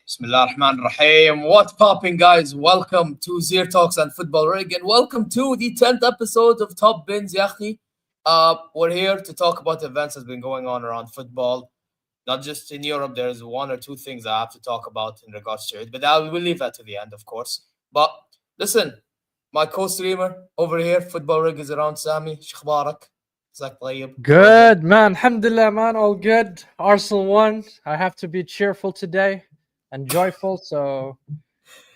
Bismillah ar-Rahman ar-Rahim. What popping, guys? Welcome to Zir Talks and Football Rig, and welcome to the 10th episode of Top BINS Ya AKHI. We're here to talk about events that's been going on around football, not just in Europe. There's one or two things I have to talk about in regards to it, but we'll leave that to the end, of course. But listen, my co-streamer over here, Football Rig, is around. Sami, shkhbarak. Zak tayyib. Good, man. Alhamdulillah, man. All good. Arsenal won. I have to be cheerful today and joyful. So,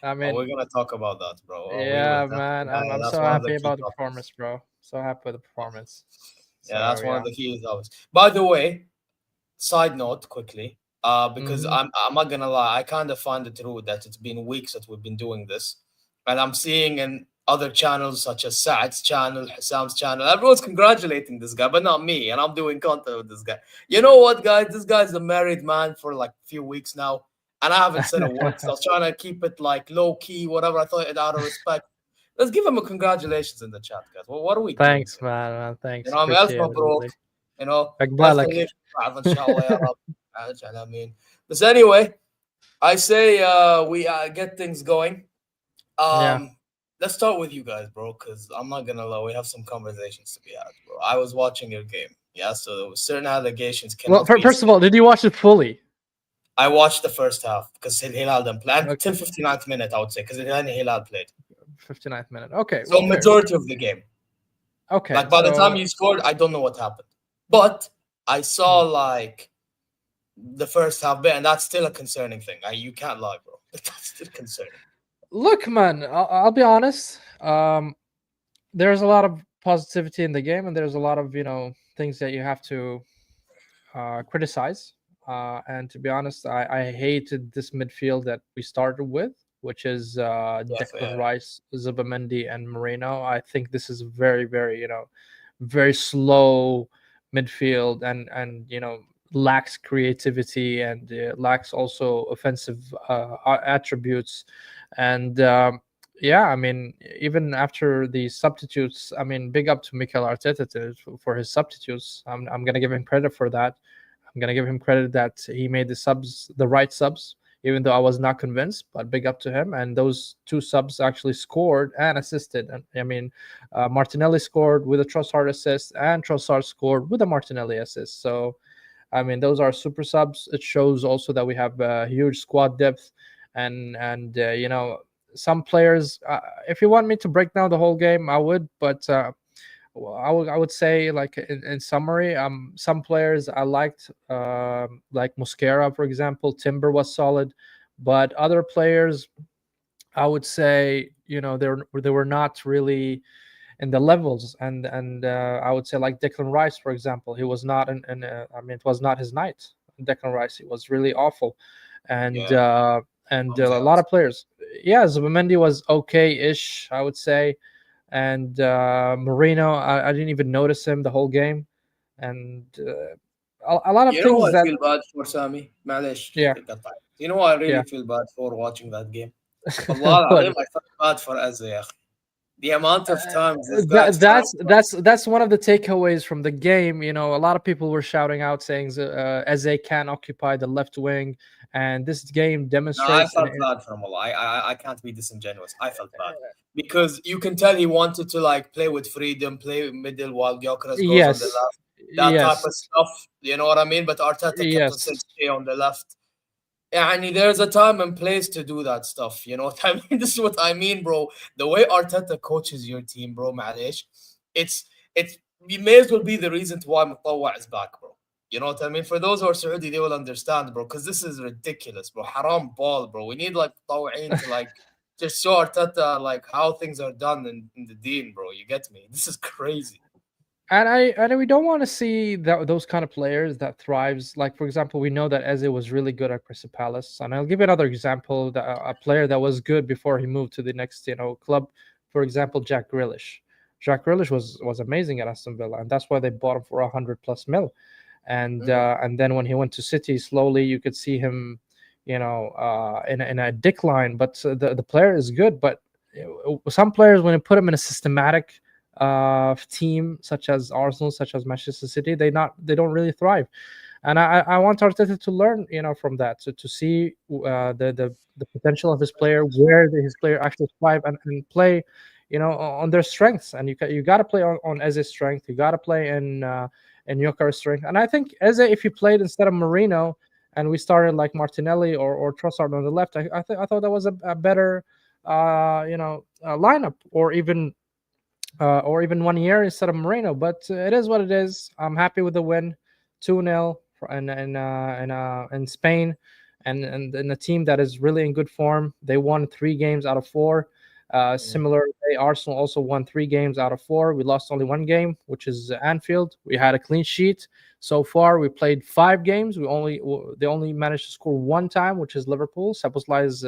I Oh, we're mean, gonna talk about that, bro. Oh, we will. yeah, man. I'm That's so one of the happy key about the topics. performance, bro. So happy with the performance. Yeah, So, that's one of yeah. the key topics. By the way, side note quickly, because Mm-hmm. I'm not gonna lie, I kind of find it rude that it's been weeks that we've been doing this, and I'm seeing in other channels such as Saad's channel, Hassam's channel, everyone's congratulating this guy, but not me, and I'm doing content with this guy. You know what, guys? This guy's a married man for like a few weeks now, and I haven't said a word. So I was trying to keep it like low key, whatever. I thought it out of respect. Let's give him a congratulations in the chat, guys. Well, what are we doing Thanks, here? man. You Thanks. know, I mean, ألف Appreciate it, مبروك. really. You know, let's Akbalak. نلف بعض إن شاء الله يا رب. I mean, but anyway, I say we get things going. Yeah. Let's start with you guys, bro, because I'm not gonna lie, we have some conversations to be had, bro. I was watching your game, yeah, so certain allegations Well, cannot be first of said. all, did you watch it fully? I watched the first half because Hilal didn't play Okay. until 59th minute, I would say, because Hilal played. 59th minute. Okay. So Well, fair. majority of the game. Okay. Like by the time So, you scored, I don't know what happened, but I saw like the first half bit, and that's still a concerning thing. You can't lie, bro. That's still concerning. look, man, I'll be honest. There's a lot of positivity in the game, and there's a lot of things that you have to criticize. And to be honest, I hated this midfield that we started with, which is Yeah, Declan fair. Rice, Zubamendi, and Moreno. I think this is very, very, very slow midfield, and lacks creativity, and lacks also offensive attributes. And yeah, I mean, even after the substitutes, I mean, big up to Mikel Arteta for his substitutes. I'm gonna give him credit for that. I'm gonna give him credit that he made the right subs, even though I was not convinced. But big up to him. And those two subs actually scored and assisted. And I mean, Martinelli scored with a Trossard assist, and Trossard scored with a Martinelli assist. So, I mean, those are super subs. It shows also that we have huge squad depth, and some players. If you want me to break down the whole game, I would, but. Well, I would say, like, in summary, some players I liked, like Mosquera, for example. Timber was solid, but other players, I would say, they were not really in the levels. And I would say, like Declan Rice, for example, he was not I mean, it was not his night. Declan Rice, he was really awful. and Yeah, uh, and I'm a lot jealous. of players. Yeah, Zubimendi was okay-ish, I would say. And Moreno, I didn't even notice him the whole game. And a lot of You know who things I that, feel bad for, Sami? معلش yeah, قطعت. You know who I really yeah. feel bad for watching that game? والله But العظيم I felt bad for Eze يا أخي. The amount of times this guy that tried. that's one of the takeaways from the game. A lot of people were shouting out, saying Eze can occupy the left wing, and this game No, I demonstrates. felt bad for him. والله. I can't be disingenuous. I felt bad because you can tell he wanted to like play with freedom, play middle while Gyökeres goes on the Yes, left. That type yes, of stuff. You know what I mean? But Arteta kept on saying yes. stay on the left. And there's a time and place to do that stuff. You know what I mean? This is what I mean, bro. The way Arteta coaches your team, bro, معلش, it's you may as well be the reason to why Mutawwa is back, bro. You know what I mean? For those who are Saudi, they will understand, bro, because this is ridiculous, bro. Haram ball, bro. We need like Mutawwa'in to like just show Arteta like how things are done in the deen, bro. You get me? This is crazy. And we don't want to see those kind of players that thrives. Like, for example, we know that Eze was really good at Crystal Palace, and I'll give you another example. That a player that was good before he moved to the next club. For example, Jack Grealish. Jack Grealish was amazing at Aston Villa, and that's why they bought him for 100+ mil. And then when he went to City, slowly you could see him, in a decline. But the player is good. But some players, when you put him in a systematic team such as Arsenal, such as Manchester City, they don't really thrive. and I want Arteta to learn, from that, to see the potential of his player, where his player actually thrive and play, on their strengths. And you got to play on Eze's strength. You got to play in Yokar's strength. And I think Eze, if he played instead of Marino, and we started like Martinelli or Trossard on the left, I thought that was a better lineup, or even 1 year instead of Moreno. But it is what it is. I'm happy with the win, 2-0 in Spain, and in a team that is really in good form. They won 3 games out of 4. Mm. Similarly, Arsenal also won 3 games out of 4. We lost only 1 game, which is Anfield. We had a clean sheet so far. We played 5 games. They only managed to score 1 time, which is Liverpool. Szoboszlai's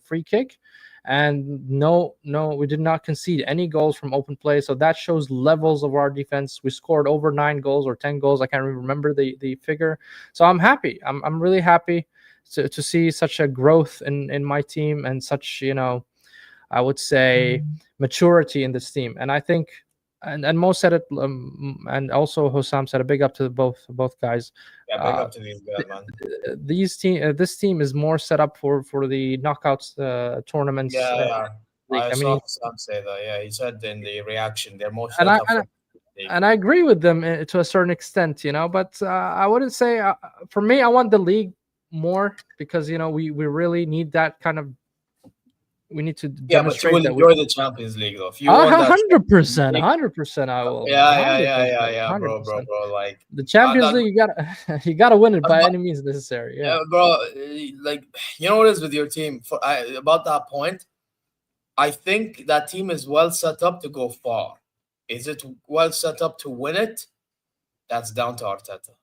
free kick. And no, we did not concede any goals from open play. So that shows levels of our defense. We scored over 9 goals or 10 goals. I can't really remember the figure. So I'm happy. I'm really happy to see such a growth in my team, and such, I would say, maturity in this team. And I think, and Mo said it, and also Hossam said, a big up to both guys. Yeah, big up to these guys, man. This team is more set up for the knockouts tournaments. Yeah, yeah. League. I I mean, saw Sam say that. Yeah, he said in the reaction they're more and set I up and, for the league. and I agree with them to a certain extent, but I wouldn't say, for me, I want the league more, because we really need that kind of. We need to Yeah, but you demonstrate will that we. enjoy the Champions League though. If you A won that hundred Champions percent, a League, hundred percent, I will, man. yeah, yeah, Hundred yeah, yeah, percent, yeah, hundred bro, bro, percent. bro. Like The Champions that, League, you gotta you gotta win it by any means necessary. Yeah. yeah, bro. Like you know what it is with your team about that point. I think that team is well set up to go far. Is it well set up to win it? That's down to Arteta.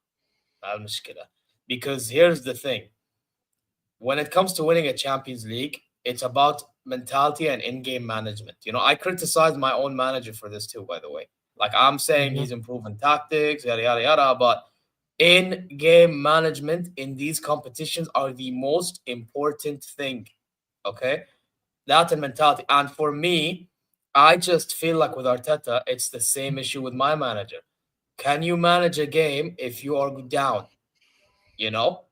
المشكلة. Because here's the thing. When it comes to winning a Champions League, it's about mentality and in-game management. I criticize my own manager for this too, by the way. Like I'm saying Mhm. he's improving tactics, yada yada yada, but in-game management in these competitions are the most important thing. Okay? That and mentality. And for me, I just feel like with Arteta, it's the same issue with my manager. Can you manage a game if you are down? You know?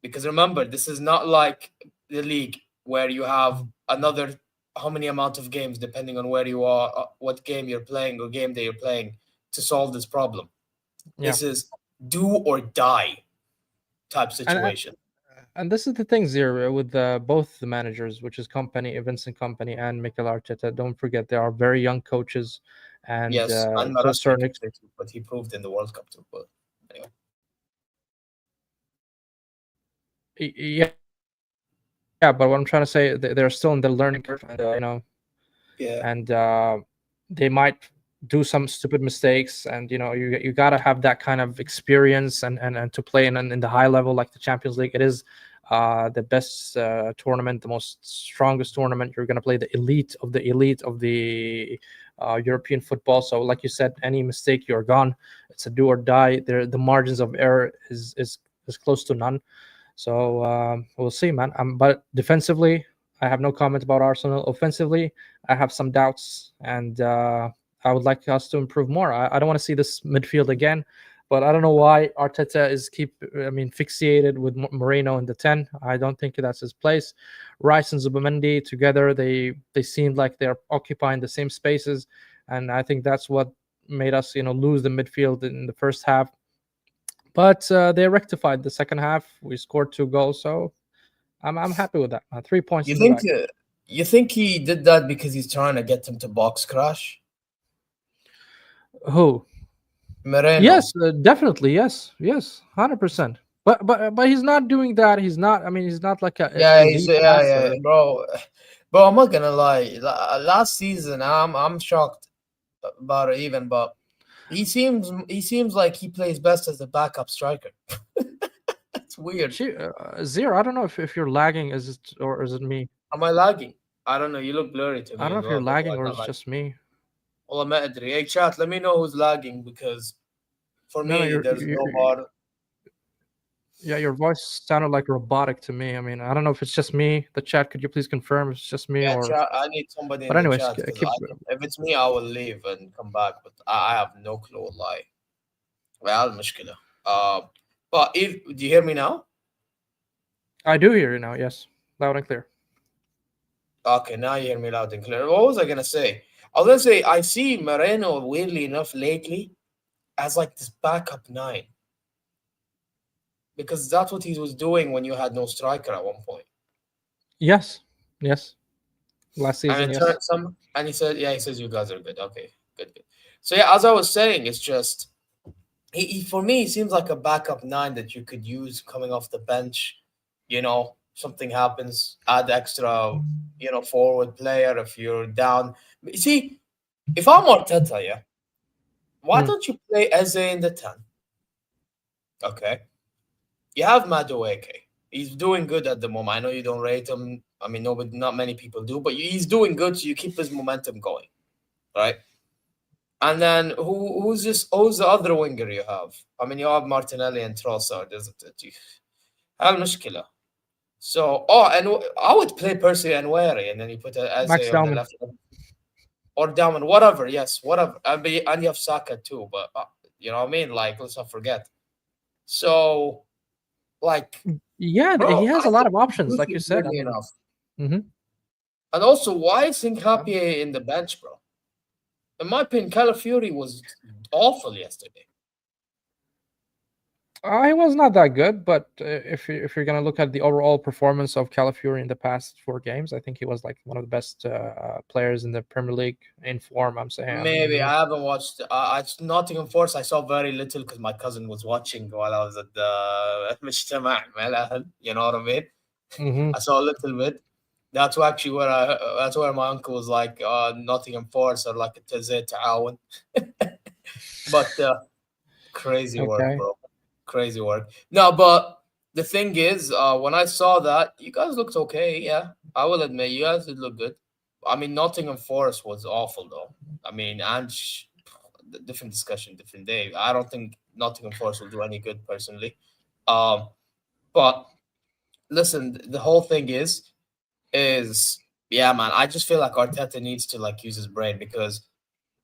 Because remember, this is not like the league where you have another how many amount of games depending on where you are, what game you're playing or game that you're playing to solve this problem. Yeah. This is do or die type And situation. and this is the thing, Zero, with both the managers, which is Company, Vincent Company, and Mikel Arteta. Don't forget, they are very young coaches, and Yes, and to a Maras certain too, but he proved in the World Cup too. But anyway, yeah. But what I'm trying to say, they're still in the learning curve, and yeah, and they might do some stupid mistakes, and you gotta have that kind of experience, and to play in the high level like the Champions League. It is the best tournament, the most strongest tournament. You're gonna play the elite of the European football. So like you said, any mistake, you're gone. It's a do or die. The margins of error is close to none. So we'll see, man. But defensively, I have no comment about Arsenal. Offensively, I have some doubts, and I would like us to improve more. I don't want to see this midfield again, but I don't know why Arteta is fixated with Moreno in the 10. I don't think that's his place. Rice and Zubimendi together, they seemed like they're occupying the same spaces, and I think that's what made us lose the midfield in the first half. But they rectified the second half. We scored 2 goals, so I'm happy with that. 3 points you in the think bag. you think he did that because he's trying to get them to box crash? Who? Yes, Moreno. definitely. Yes, 100%. But he's not doing that. He's not. I mean, he's not like a Yeah, elite yeah, passer. bro. Bro, I'm not gonna lie. Last season, I'm shocked about it even, but he seems like he plays best as a backup striker. It's weird. Zero. I don't know if you're lagging. Is it, or is it me? Am I lagging? I don't know. You look blurry to I me don't know as if you're well, but lagging why or not it's like? just me. Well, ما أدري. Hey, chat. Let me know who's lagging because for No, me, there's no bar. yeah, your voice sounded like robotic to me. I mean, I don't know if it's just me. The chat, could you please confirm if it's just me Yeah, or? chat. I need somebody But in the anyways, chat because keep. if it's me, I will leave and come back. But I have no clue. Like, well, مشكلة. Uh, But if do you hear me now? I do hear you now. Yes, loud and clear. Okay, now you hear me loud and clear. What was I gonna say? I was gonna say I see Moreno weirdly enough lately as like this backup nine because that's what he was doing when you had no striker at one point. Yes, yes. Last And season, it yes. turned some, and he said, "Yeah, he says you guys are good. Okay, good, good." So yeah, as I was saying, it's just he for me he seems like a backup nine that you could use coming off the bench. Something happens, add extra, forward player if you're down. You see, if I'm Arteta, yeah, why Mm. don't you play Eze in the 10? Okay, you have Madueke. He's doing good at the moment. I know you don't rate him. I mean, nobody, not many people do, but he's doing good. So you keep his momentum going, right? And then who's the other winger you have? I mean, you have Martinelli and Trossard, isn't it? المشكلة. So, and I would play Percy and Wary, and then you put Max Eze on the Dalman. left, or Daman, whatever. Yes, whatever. And you have Saka too, but you know what I mean? Like, let's not forget. So, like, Yeah, bro, he has I a lot think of he's options, like you decent, said. I weirdly mean, enough. hmm And also, why is um, Hincapié in the bench, bro? In my opinion, Calafiori was awful yesterday. he was not that good. But if you're gonna look at the overall performance of Calafiori in the past 4 games, I think he was like one of the best players in the Premier League in form. I'm saying. I mean, Maybe I haven't watched. Nottingham Forest. I saw very little because my cousin was watching while I was at the مجتمع مع الأهل. You know what I mean? hmm I saw a little bit. That's actually where That's where my uncle was like, Nottingham Forest are like a زي تعاون. But crazy work, okay. bro. Crazy work. No, but the thing is, when I saw that, you guys looked okay. Yeah, I will admit, you guys did look good. I mean, Nottingham Forest was awful, though. I mean, different discussion, different day. I don't think Nottingham Forest will do any good, personally. Um, but listen, the whole thing is yeah, man. I just feel like Arteta needs to like use his brain because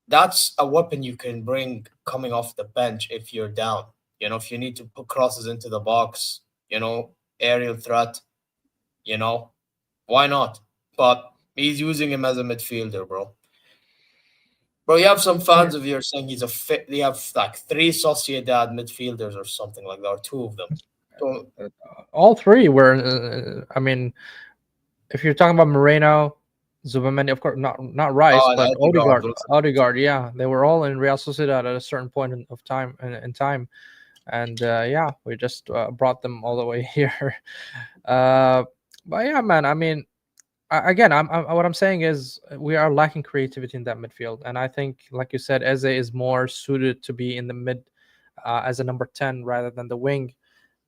that's a weapon you can bring coming off the bench if you're down. If you need to put crosses into the box, aerial threat, you know, why not? But he's using him as a midfielder, bro. Bro, you have some Yeah. fans of yours saying he's a fit. They have like three Sociedad midfielders or something like that, or two of them. So, All three were. I mean, if you're talking about Moreno, Zubamendi, of course, not Rice, and but Odegaard, Odegaard. wasn't it? Odegaard, yeah, they were all in Real Sociedad at a certain point of time in time, and yeah, we just brought them all the way here. uh, but yeah, man, I mean, again, what I'm saying is we are lacking creativity in that midfield, and I think, like you said, Eze is more suited to be in the mid as a number 10 rather than the wing.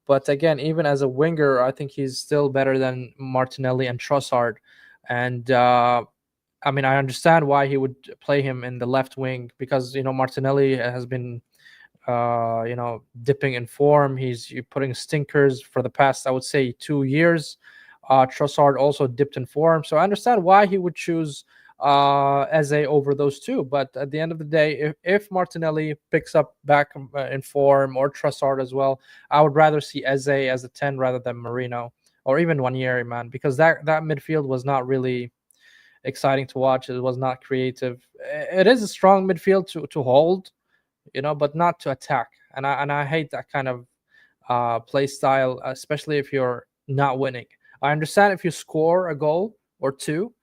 But again, even as a winger, I think he's still better than Martinelli and Trossard. And I mean, I understand why he would play him in the left wing because Martinelli has been dipping in form. He's putting stinkers for the past, I would say, 2 years. Trossard also dipped in form, so I understand why he would choose Eze over those two. But at the end of the day, if Martinelli picks up back in form, or Trossard as well, I would rather see Eze as a 10 rather than Marino or even Wanyeri, man, because that midfield was not really exciting to watch. It was not creative. It is a strong midfield to hold, but not to attack. And I hate that kind of play style, especially if you're not winning. I understand if you score a goal or two,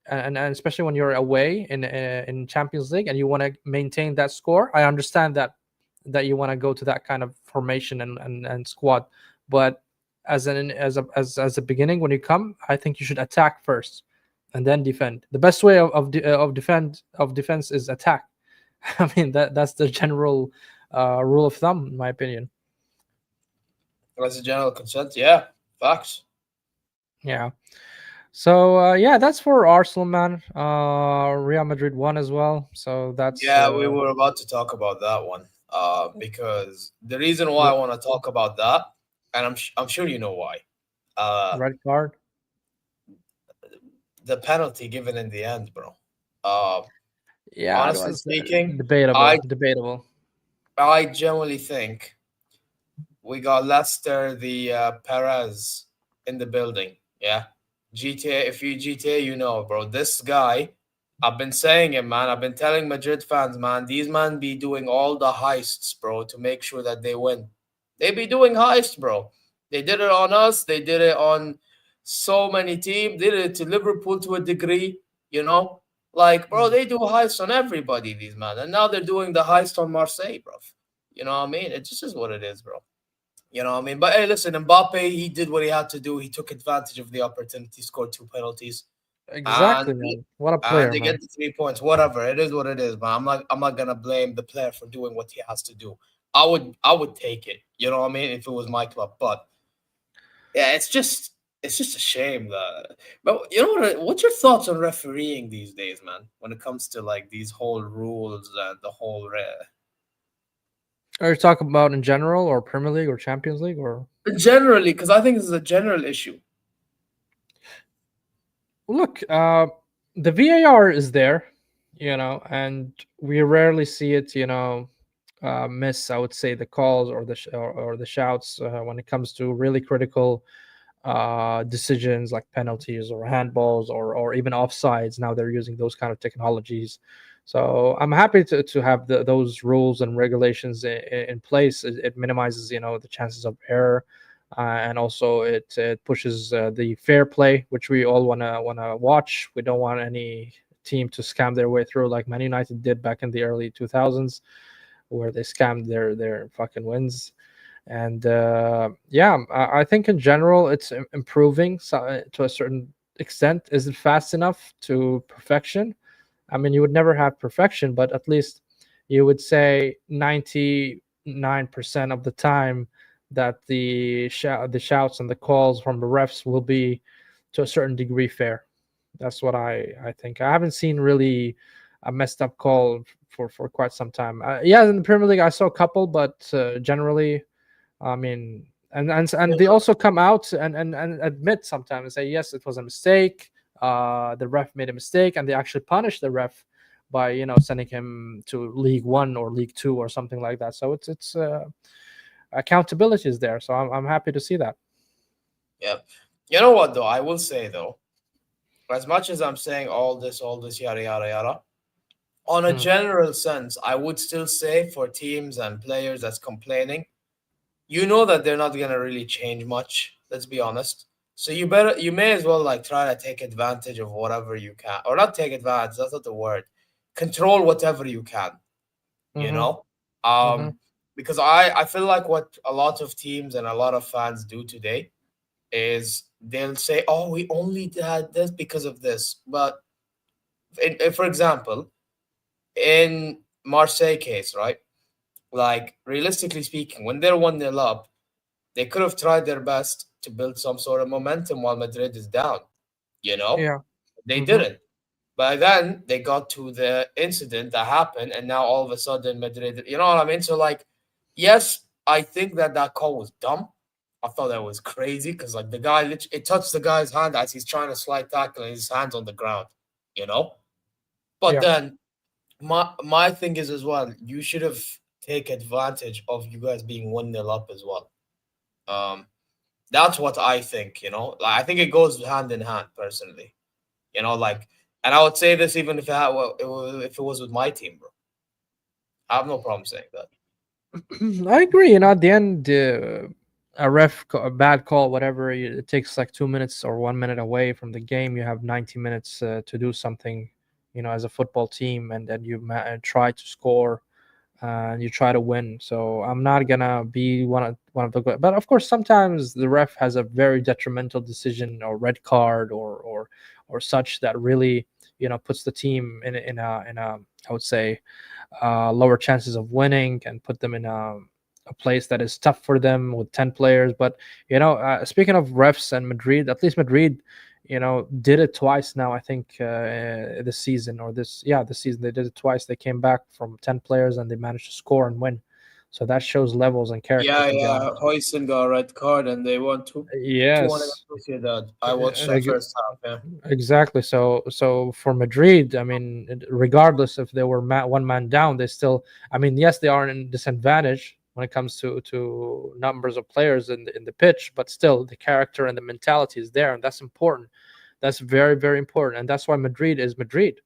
and especially when you're away in Champions League and you want to maintain that score. I understand that you want to go to that kind of formation and squad, but as a beginning, when you come, I think you should attack first and then defend. The best way of defense is attack. I mean, that's the general rule of thumb, in my opinion. that's a general consent. Yeah, facts. Yeah. So yeah, that's for Arsenal, man. Real Madrid won as well. So that's Yeah, we were about to talk about that one. Because the reason why I r- want to talk about that, and I'm sure you know why. Uh, red card. the penalty given in the end, bro. Uh, Yeah, it Honestly was speaking, debatable. I Debatable. I generally think We got Lester, the Perez in the building. Yeah, GTA. If you GTA, you know, bro. This guy, I've been saying it, man. I've been telling Madrid fans, man. These man be doing all the heists, bro, to make sure that they win. They be doing heists, bro. They did it on us. They did it on so many teams. They did it to Liverpool to a degree. You know, like, bro, Mm. they do heists on everybody. These man, and now they're doing the heist on Marseille, bro. You know what I mean? It just is what it is, bro. You know what I mean? But hey, listen, Mbappe, he did what he had to do. He took advantage of the opportunity, scored two penalties, and Exactly, man. What a and player, they get man. the 3 points. Whatever, it is what it is, man. I'm not gonna blame the player for doing what he has to do. I would take it. You know what I mean? If it was my club, but yeah, it's just a shame that. But you know what? What's your thoughts on refereeing these days, man? When it comes to like these whole rules and the whole Are you talking about in general, or Premier League, or Champions League, or? generally, because I think this is a general issue. Look, the VAR is there, and we rarely see it, miss. I would say the calls or or the shouts when it comes to really critical decisions like penalties or handballs or even offsides. Now they're using those kind of technologies. So I'm happy to have those rules and regulations in place. It minimizes, the chances of error, and also it pushes the fair play, which we all wanna watch. We don't want any team to scam their way through like Man United did back in the early 2000s, where they scammed their fucking wins. And yeah, I think in general it's improving, to a certain extent. Is it fast enough to perfection? I mean, you would never have perfection, but at least you would say 99% of the time that the shouts and the calls from the refs will be to a certain degree fair. That's what I think. I haven't seen really a messed up call for quite some time. Yeah, in the Premier League I saw a couple, but generally, I mean, and they also come out and admit sometimes and say yes, it was a mistake. The ref made a mistake, and they actually punish the ref by sending him to League One or League Two or something like that. So it's accountability is there. So I'm happy to see that. Yeah. You know what though? I will say though, as much as I'm saying all this, yada yada yada, on a Mm, general sense, I would still say for teams and players that's complaining, you know that they're not gonna really change much. Let's be honest. So you may as well like try to take advantage of whatever you can, or not take advantage. That's not the word. Control whatever you can. You mm-hmm, know, mm-hmm, because I feel like what a lot of teams and a lot of fans do today is they'll say, "Oh, we only had this because of this." But for example, in Marseille case, right? Like realistically speaking, when they're 1-0 up, they could have tried their best to build some sort of momentum while Madrid is down. You know, yeah, they mm-hmm, didn't. But then they got to the incident that happened, and now all of a sudden Madrid. You know what I mean? So like, yes, I think that that call was dumb. I thought that was crazy because like the guy, it touched the guy's hand as he's trying to slide tackle, and his hands on the ground. You know. But yeah. then my thing is as well, you should have take advantage of you guys being 1-0 up as well. Um, that's what I think. Like I think it goes hand in hand personally. Like, and I would say this even if it was with my team, bro. I have no problem saying that. I agree. At the end, a a bad call, whatever, it takes like 2 minutes or 1 minute away from the game. You have 90 minutes to do something, as a football team, and then you try to score, and you try to win. So I'm not gonna be one of the. But of course, sometimes the ref has a very detrimental decision or red card or such that really puts the team in a I would say lower chances of winning, and put them in a place that is tough for them with 10 players. But speaking of refs and Madrid, at least Madrid did it twice now, I think, this season, or this season they did it twice. They came back from 10 players and they managed to score and win. So that shows levels and character, Yeah, to be yeah. honest. Hoyson got a red card and they won 2-1 Yes. against Sociedad. I watched that Ex- first half. Yeah. Exactly. So for Madrid, I mean, regardless if they were one man down, they still. I mean, yes, they are in disadvantage, when it comes to numbers of players in the pitch, but still the character and the mentality is there, and that's important. That's very, very important, and that's why Madrid is Madrid.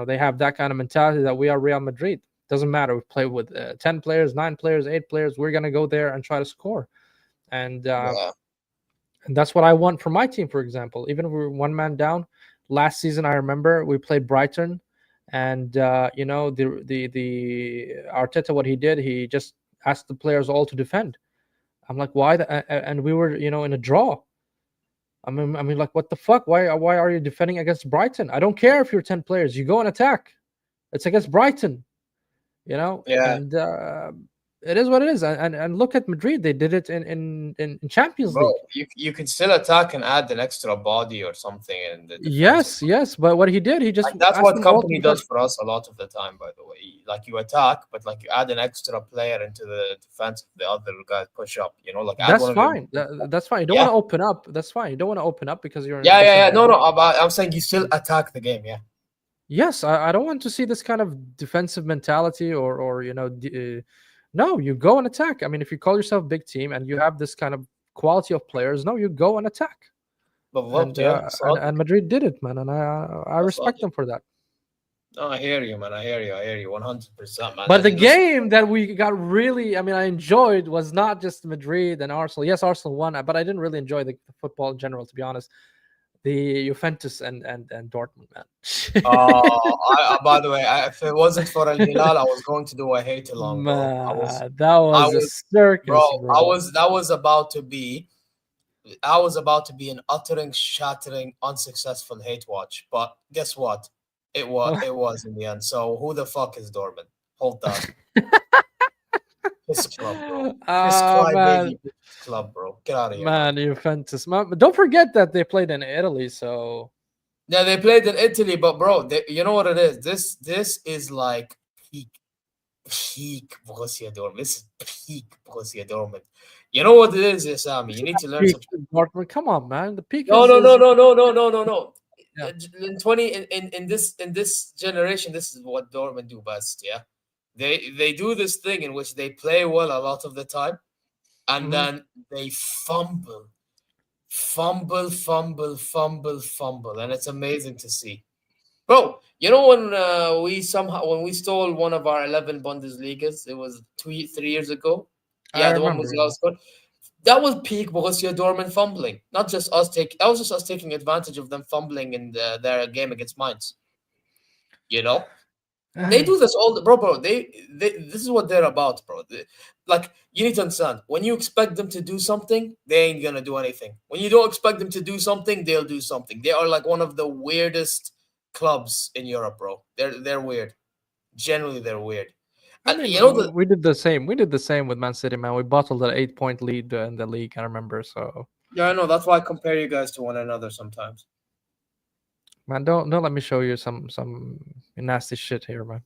They have that kind of mentality that we are Real Madrid. Doesn't matter. We play with 10 players, 9 players, 8 players. We're gonna go there and try to score, and Yeah. that's what I want from my team. For example, even if we were one man down last season, I remember we played Brighton, and the Arteta, what he did, he just asked the players all to defend. I'm like, why? And we were, in a draw. I mean, like, what the fuck? Why are you defending against Brighton? I don't care if you're 10 players. You go and attack. It's against Brighton, Yeah. and it is what it is. And look at Madrid. They did it in Champions Bro, League. you can still attack and add an extra body or something in the defensive. Yes, yes. But what he did, he just Like that's asked what them all to company defend. does for us a lot of the time, by the way. Like you attack, but like you add an extra player into the defense. The other guys push up. Like add That's one of your. fine. That's fine. You don't want Yeah, to open up. That's fine. You don't want to open up because you're in a yeah, yeah, yeah. No, disadvantage. no. I'm saying you still attack the game. Yeah, Yes, I don't want to see this kind of defensive mentality or no, you go and attack. I mean, if you call yourself big team and you have this kind of quality of players, no, you go and attack. but And yeah, Madrid did it, man, and I respect them for that. No, I hear you, man. I hear you. I hear you 100%, man. But the Listen, game that we got really, I mean, I enjoyed was not just Madrid and Arsenal. Yes, Arsenal won, but I didn't really enjoy the football in general, to be honest. The Juventus and Dortmund, man. by the way, if it wasn't for Al Hilal, I was going to do a hate along, bro. Man, that I was a was, bro. circus, bro. I was about to be an uttering, shattering, unsuccessful hate watch. But guess what? It was in the end. So who the fuck is Dortmund? Hold that. This club, bro. This Oh man, crybaby club, bro. Get out of here, man. man, Juventus. Man, but don't forget that they played in Italy, so Yeah, they played in Italy, but bro, you know what it is? This is like peak Borussia Dortmund. This is peak Borussia Dortmund. You know what it is, Sammy? You need to learn peak some. Dortmund. Come on, man. The peak No, is, no, no, is no, no, no, no, no, no. yeah. In 20 in this generation, this is what Dortmund do best. Yeah, they do this thing in which they play well a lot of the time, and Mhm. then they fumble, and it's amazing to see. Bro, you know when when we stole one of our 11 Bundesligas, it was 3 years ago. I Yeah, the one was remember. last good. That was peak Borussia Dortmund fumbling. Not just us take. That was just us taking advantage of them fumbling in their game against Mainz. You know, they do this all the bro. They this is what they're about, bro. Like you need to understand when you expect them to do something, they ain't gonna do anything. When you don't expect them to do something, they'll do something. They are like one of the weirdest clubs in Europe, bro. They're weird. Generally, they're weird. I And mean, you know the we did the same. We did the same with Man City, man. We bottled an 8 point lead in the league. I remember. So, yeah, I know. That's why I compare you guys to one another sometimes. man, don't let me show you some nasty shit here, man.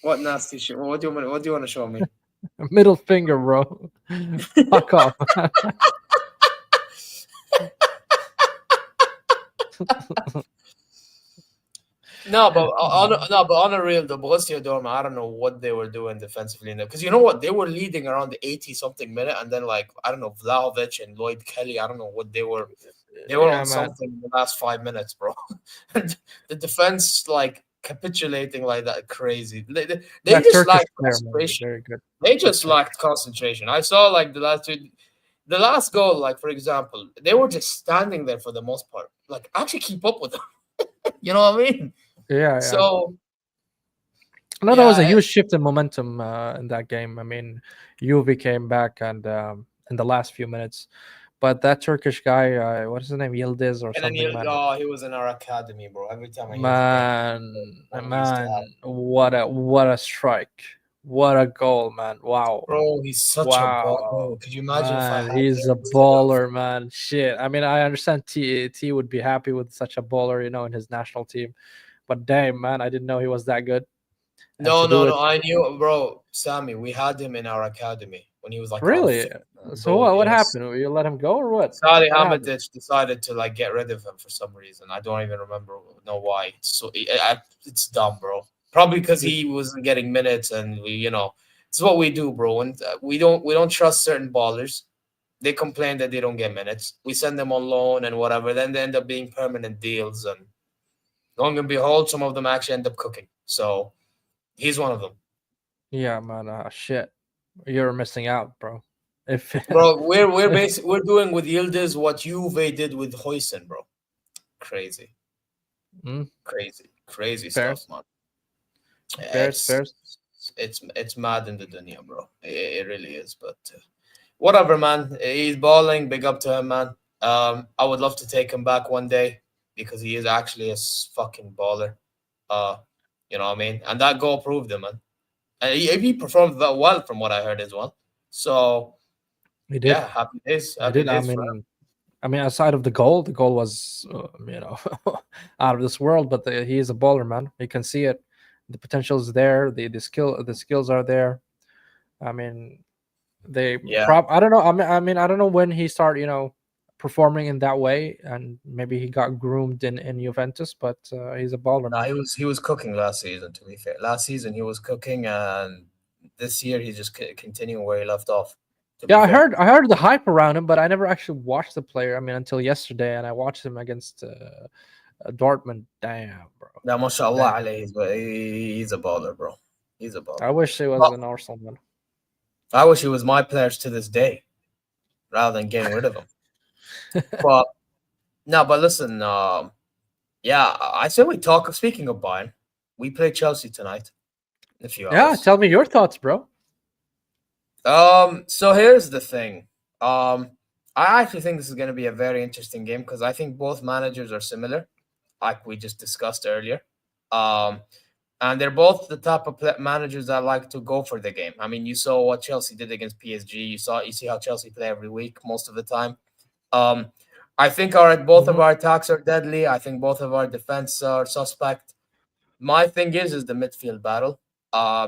What nasty shit? What do you want to show me? Middle finger, bro. Fuck off. No, but on a real, the Borussia Dortmund, I don't know what they were doing defensively because you know what, they were leading around the 80 something minute, and then like I don't know, Vlahovic and Lloyd Kelly, I don't know what they were. They were Yeah, on man. something in the last 5 minutes, bro. And the defense like capitulating like that, crazy. They That just Turkish lacked player, man, concentration. very good. They Good just player. lacked concentration. I saw like the last goal, like for example, they were just standing there for the most part. Like actually keep up with them. You know what I mean? Yeah, yeah. So No, there was a yeah, huge shift in momentum in that game. I mean, Juve came back and in the last few minutes, but that Turkish guy, what is his name, Yildiz or and then something, man. he was in our academy, bro. Every time I hear his name, Man, when we used to have, man, what a strike, what a goal, man! Wow, bro, he's such a ball. wow, Bro, could you imagine if I man, had he's a him instead of baller, man. Shit, I mean, I understand T would be happy with such a baller, in his national team, but damn, man, I didn't know he was that good, and no, to no, do no. it. I knew, bro, Sammy. We had him in our academy when he was like our Really? fifth So goal. what Yes, happened? You let him go or what? Salih What happened? Hamadic decided to like get rid of him for some reason. I don't even know why. It's dumb, bro. Probably because Did, he wasn't getting minutes, and we, It's what we do, bro. And we don't trust certain ballers. They complain that they don't get minutes. We send them on loan and whatever. Then they end up being permanent deals, and long and behold, some of them actually end up cooking. So he's one of them, Yeah, man. Shit, you're missing out, bro. If bro. We're doing with Yildiz what Juve did with Hoysen, bro. Crazy, mm, crazy stuff, fairs, man. fairs, It's fairs. it's mad in the dunya, bro. It really is. But whatever, man. He's balling. Big up to him, man. I would love to take him back one day because he is actually a fucking baller. Uh, you know what I mean? And that goal proved it, man. And he performed that well from what I heard as well. So He did. yeah, He happy did. days for him. I mean, aside of the goal was, out of this world. But he is a baller, man. You can see it. The potential is there. The skills are there. I mean, they Yeah, prop. I don't know. I don't know when he started, performing in that way, and maybe he got groomed in Juventus. But he's a baller, no, man. he was cooking last season. To be fair, last season he was cooking, and this year he's just continuing where he left off. To Yeah, be I fair, heard. I heard the hype around him, but I never actually watched the player. I mean, until yesterday, and I watched him against Dortmund. Damn, bro. now mashallah Damn. alayhi, he's a baller, bro. He's a I baller. wish he was But an Arsenal man. I wish he was my players to this day rather than getting rid of him. But no, but listen, yeah, I say we talk. Speaking of Bayern, we play Chelsea tonight in a few Yeah, hours. tell me your thoughts, bro. So here's the thing. Um, I actually think this is going to be a very interesting game because I think both managers are similar, like we just discussed earlier. Um, and they're both the type of managers that like to go for the game. I mean, you saw what Chelsea did against PSG. You see how Chelsea play every week, most of the time. Um, I think both of Hmm. our attacks are deadly. I think both of our defense are suspect. My thing is the midfield battle.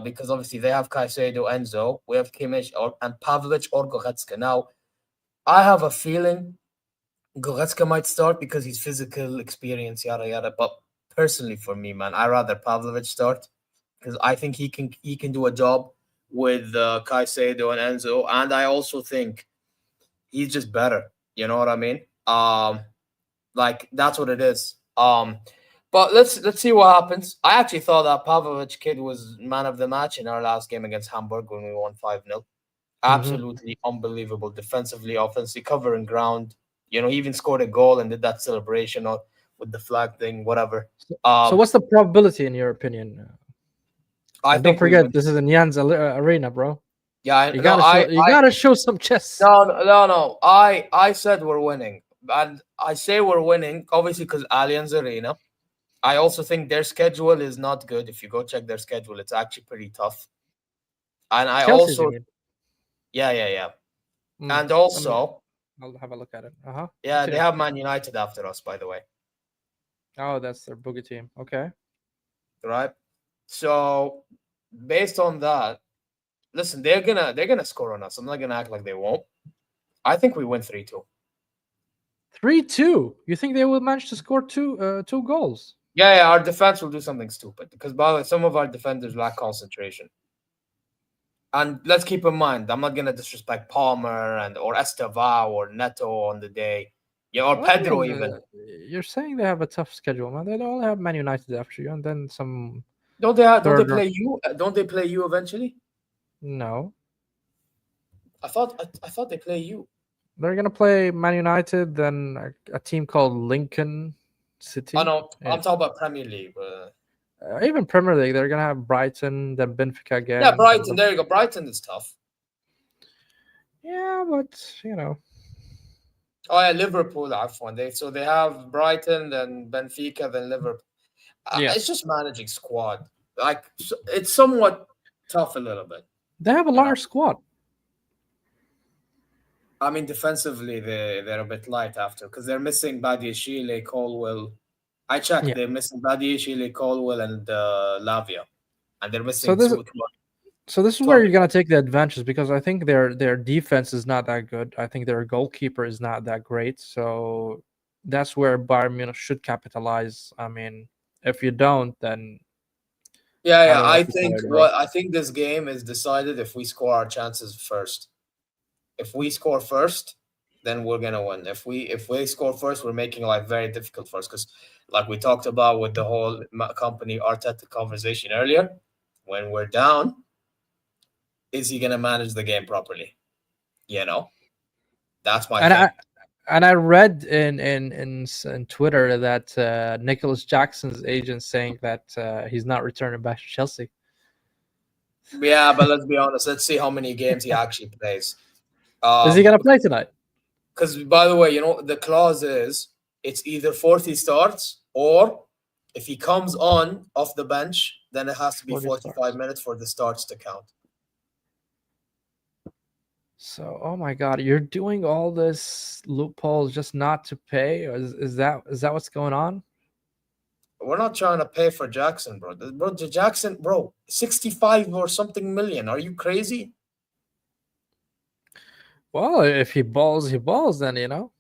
Because obviously they have Caicedo, Enzo, we have Kimmich and Pavlovic or Goretzka. Now, I have a feeling Goretzka might start because he's physical experience, yada yada. But personally, for me, man, I rather Pavlovic start because I think he can do a job with Caicedo and Enzo, and I also think he's just better. You know what I mean? Like that's what it is. But let's see what happens. I actually thought that Pavlovic kid was man of the match in our last game against Hamburg when we won 5-0. Hmm. Absolutely unbelievable defensively, offensively, covering ground. He even scored a goal and did that celebration or with the flag thing, whatever. So, Um, what's the probability in your opinion? I And don't think we win. forget, this is in Jan's arena, bro. Yeah, You no, gotta show. You gotta show some chess. no, no, no. I said we're winning, and I say we're winning obviously because Allianz Arena. I also think their schedule is not good. If you go check their schedule, it's actually pretty tough. And I Chelsea's, you also, mean? yeah, yeah, yeah. Mm, And let me. also, I'll have a look at it. Uh huh. yeah, they Continue. have Man United after us, by the way, Oh, that's their boogie team. Okay. right? So, based on that, listen, they're gonna score on us. I'm not gonna act like they won't. I think we win 3-2. 3-2. You think they will manage to score two goals? Yeah, yeah, our defense will do something stupid because by the way, some of our defenders lack concentration. And let's keep in mind, I'm not gonna disrespect Palmer and or Estevao or Neto on the day, yeah, or Well, I Pedro mean, even. you're saying they have a tough schedule, man. They only have Man United after you, and then some Don't they third. play you? Don't they play you eventually? No, I thought they play you. they're gonna play Man United, then a team called Lincoln Oh City. no, I'm talking about Premier League. Even Premier League, they're gonna have Brighton, then Benfica Yeah, again, then Brighton. There you go. Brighton is tough. yeah, but Oh yeah, Liverpool. Afwan. They have Brighton, then Benfica, then Liverpool. It's yes, just managing squad. Like it's somewhat tough a little bit. they have a You know. large squad. I mean, defensively they're a bit light after because they're missing Badiashile, Colwell. I checked. Yeah. They're missing Badiashile, Colwell, and Lavia, and they're So missing this two. so this is where you're gonna take the advantage because I think their defense is not that good. I think their goalkeeper is not that great. So that's where Bayern Munich should capitalize. I mean, if you don't, then Yeah, I yeah. don't know if you saw it, bro. I think this game is decided if we score our chances first. If we score first, then we're gonna win. If we score first, we're making life very difficult for us because, like we talked about with the whole company Arteta conversation earlier, when we're down, is he gonna manage the game properly? You know, that's my And thing. I read in Twitter that Nicholas Jackson's agent saying that he's not returning back to Chelsea. Yeah, but let's be honest. Let's see how many games he actually plays. Is he gonna play tonight? Because by the way, you know the clause is it's either 40 starts or if he comes on off the bench, then it has to be 40 45 starts. minutes for the starts to count. So, oh my God, you're doing all this loopholes just not to pay? Or is that what's going on? We're not trying to pay for Jackson, bro. Bro, Jackson, bro, 65 or something million. Are you crazy? Well, if he balls, then you know.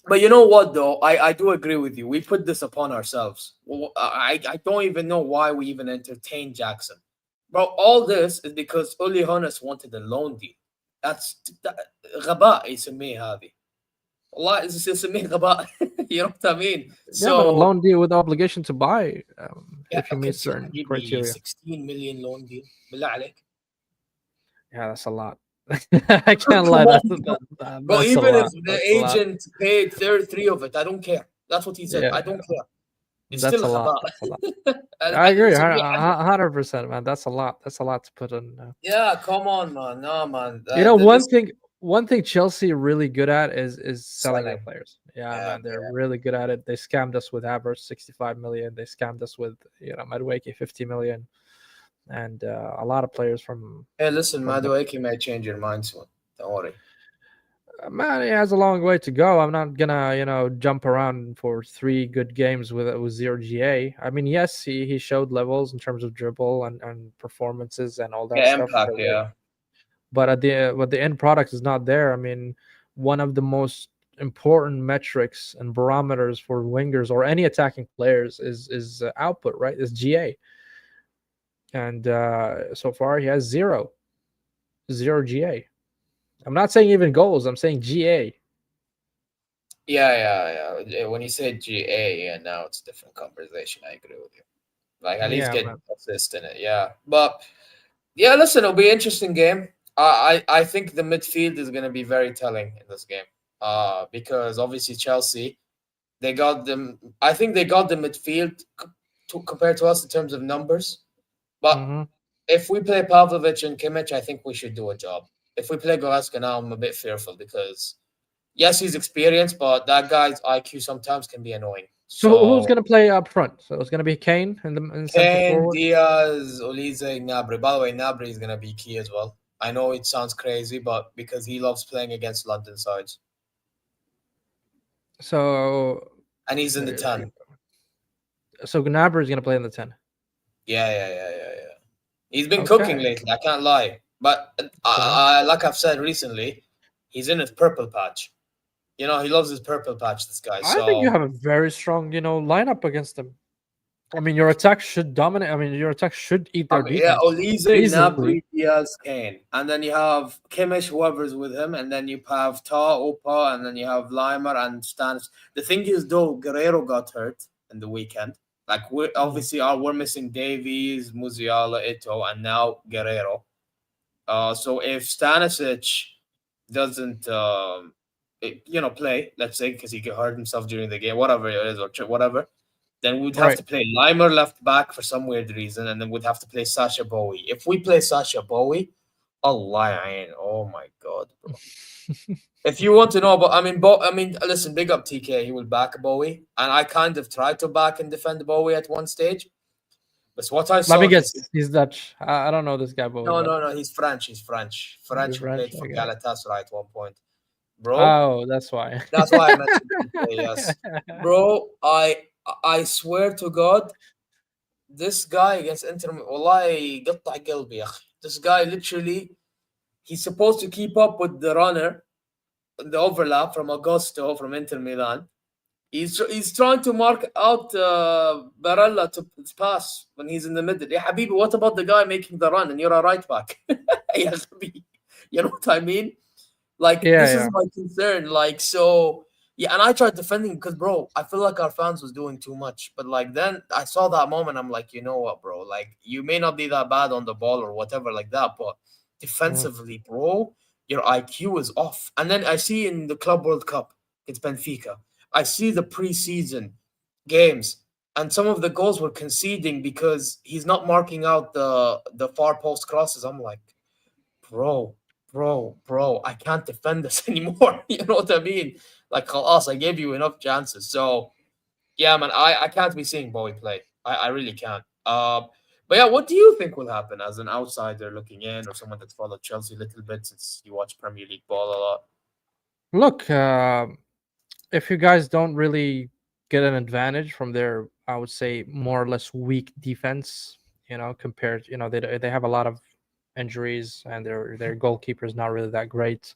But you know what, though? I do agree with you. We put this upon ourselves. I don't even know why we even entertained Jackson. Bro, all this is because Uli Hones wanted a loan deal. That's غباء يسميه هذه. والله يسميه غباء. You know what I mean? Yeah, but a So loan deal with obligation to buy yeah, if you okay, meet so certain give me criteria. 16 million loan deal. بالله عليك. Yeah, that's a lot. I can't lie. Come on, bro. Bro, That's a even if lot. the That's a lot. agent paid 33 of it, I don't care. That's what he said. Yeah, I don't care. It's that's still a lot. غباء. That's a lot. I agree, يسميه حنك. 100%, man. That's a lot. That's a lot to put in. Yeah, come on, man. No, man. You know, This one thing Chelsea really good at is selling their selling. players. Yeah, Yeah, man, they're yeah. really good at it. They scammed us with Havertz 65 million. They scammed us with Madueke 50 million, and a lot of players Hey, listen, from the Madueke may change your mind soon. Don't worry. man. He has a long way to go. I'm not gonna jump around for 3 good games with 0 GA. I mean, yes, he showed levels in terms of dribble and performances and all that Yeah, stuff. impact. Yeah. But the end product is not there. I mean, one of the most important metrics and barometers for wingers or any attacking players is output, right? Is GA, and so far he has zero GA. I'm not saying even goals. I'm saying GA. Yeah, yeah, yeah. When you say GA, yeah, now it's a different conversation. I agree with you. Like at least Yeah, get man. assist in it. Yeah, but yeah, listen, it'll be an interesting game. I think the midfield is going to be very telling in this game. Because obviously Chelsea, they got them. I think they got the midfield compared to us in terms of numbers. But Hmm. if we play Pavlovic and Kimmich, I think we should do a job. If we play Goretzka now, I'm a bit fearful because yes, he's experienced, but that guy's IQ sometimes can be annoying. So who's So gonna play up front? So it's gonna be Kane in center Kane, forward. Diaz, Olize, Gnabry. By the way, Gnabry is gonna be key as well. I know it sounds crazy, but because he loves playing against London sides, So and he's in the uh, 10. so Gnabry is gonna play in the 10. Yeah, yeah, yeah, yeah, yeah. He's been cooking Okay. lately. I can't lie, but Okay. like I've said recently, he's in his purple patch. You know, he loves his purple patch. This guy. I think you So have a very strong, lineup against them. I mean, your attack should dominate. I mean, your attack should eat their yeah, defense Olize, easily. Gnabry, Diaz, Kane, and then you have Kimmich, whoever's with him, and then you have Ta, Opa, and then you have Leimer and Stanis. The thing is, though, Guerrero got hurt in the weekend. Like we're Mhm. obviously we're missing Davies, Musiala, Ito, and now Guerrero. So if Stanisic doesn't, play, let's say because he hurt himself during the game, whatever it is, or whatever, then we'd have Right. to play Limer left back for some weird reason, and then we'd have to play Sasha Bowie. If we play Sasha Bowie, Allah, oh my god, bro. If you want to know about, listen, big up TK. He will back Bowie, and I kind of tried to back and defend Bowie at one stage. But what I Let saw me his guess. He's Dutch. I don't know this guy, Bowie, no, but no, no, he's French. He's French. he's French who French. played for Okay. Galatasaray at one point, bro. Oh, that's why. That's why I mentioned TK. Yes, bro. I swear to God, this guy against Inter, والله قطع قلبي يا أخي. This guy literally, he's supposed to keep up with the runner, the overlap from Augusto from Inter Milan. He's trying to mark out Barella to pass when he's in the middle. Yeah, Habibi, what about the guy making the run and you're a right back? Yeah, Habibi. You know what I mean? Like, Yeah, this is yeah. my concern. Like, so yeah, and I tried defending because, bro, I feel like our fans was doing too much. But like, then I saw that moment. I'm like, you know what, bro? Like, you may not be that bad on the ball or whatever like that, but Mm. defensively, bro, your IQ is off. And then I see in the Club World Cup, it's Benfica. I see the preseason games, and some of the goals were conceding because he's not marking out the far post crosses. I'm like, bro, bro, I can't defend this anymore. You know what I mean? Like, خلاص, I gave you enough chances. So, yeah, man, I can't be seeing Bowie play. I really can't. But yeah, what do you think will happen as an outsider looking in or someone that's followed Chelsea a little bit since you watch Premier League ball a lot? Look, if you guys don't really get an advantage from their, I would say, more or less weak defense, compared, they have a lot of injuries, and their goalkeeper is not really that great,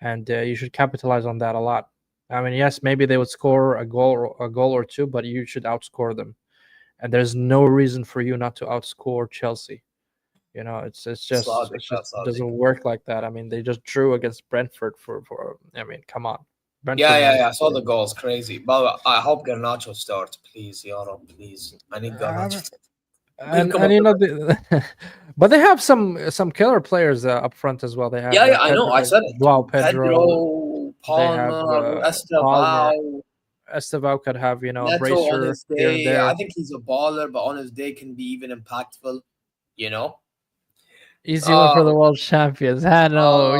and you should capitalize on that a lot. I mean, yes, maybe they would score a goal or two, but you should outscore them, and there's no reason for you not to outscore Chelsea. It's just Sadiq, it's just that's Sadiq. doesn't work like that. I mean, they just drew against Brentford for. I mean, come on, Yeah, Brentford yeah, managed yeah. to I saw the score. goals. Crazy. But I hope Garnacho starts, please, Yaro, please. I need Um, Garnacho. He'll and come and off you the know bench. but they have some killer players up front as well. They have Yeah, yeah, I know. I Pedro, said it. Joao Pedro. Pedro, They have Palmer, Palmer. Estevao, Estevao could have a Neto on bracer his here and day. I there. think he's a baller, but on his day can be even impactful, you know? Easy one for Uh, the world champions. I know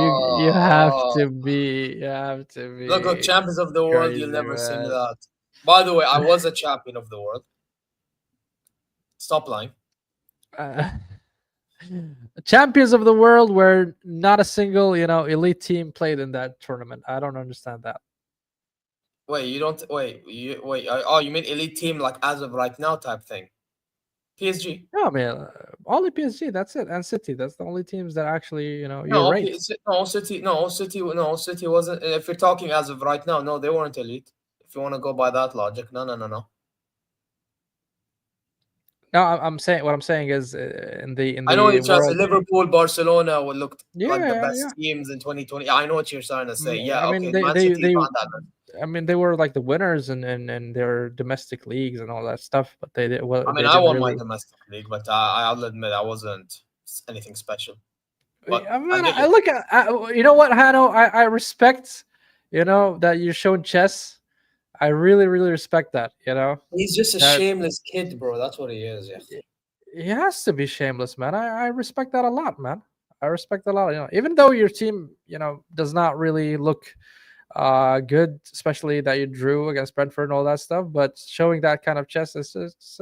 you have uh, to be you have to look, be champions of the world, you'll crazy, never say me man. that. By the way, I was a champion of the world. Stop lying. Uh, champions of the world where not a single elite team played in that tournament. I don't understand that. Wait, you don't wait. Oh, you mean elite team like as of right now type thing? PSG. No, man, only PSG. That's it, and City. That's the only teams that actually you No, rate. No, City wasn't. If you're talking as of right now, no, they weren't elite. If you want to go by that logic, no, no, no, no. No, I'm saying what I'm saying is in I know the you're trying to say world. Liverpool, Barcelona will look Yeah, like the yeah, yeah. best teams in 2020. I know what you're trying to say. I Yeah, mean, okay, Man City is on that list. I mean, they were like the winners in their domestic leagues and all that stuff, but I mean, they I didn't won my really. domestic league, but I'll admit I wasn't anything special. But I I mean, get I you. look at you know what, Hano, I respect that you're showing chess. I really really respect that. He's just a That shameless kid, bro. That's what he is. Yeah. he has to be shameless, man. I respect that a lot, man. I respect a lot. Even though your team does not really look good, especially that you drew against Brentford and all that stuff, but showing that kind of chess is just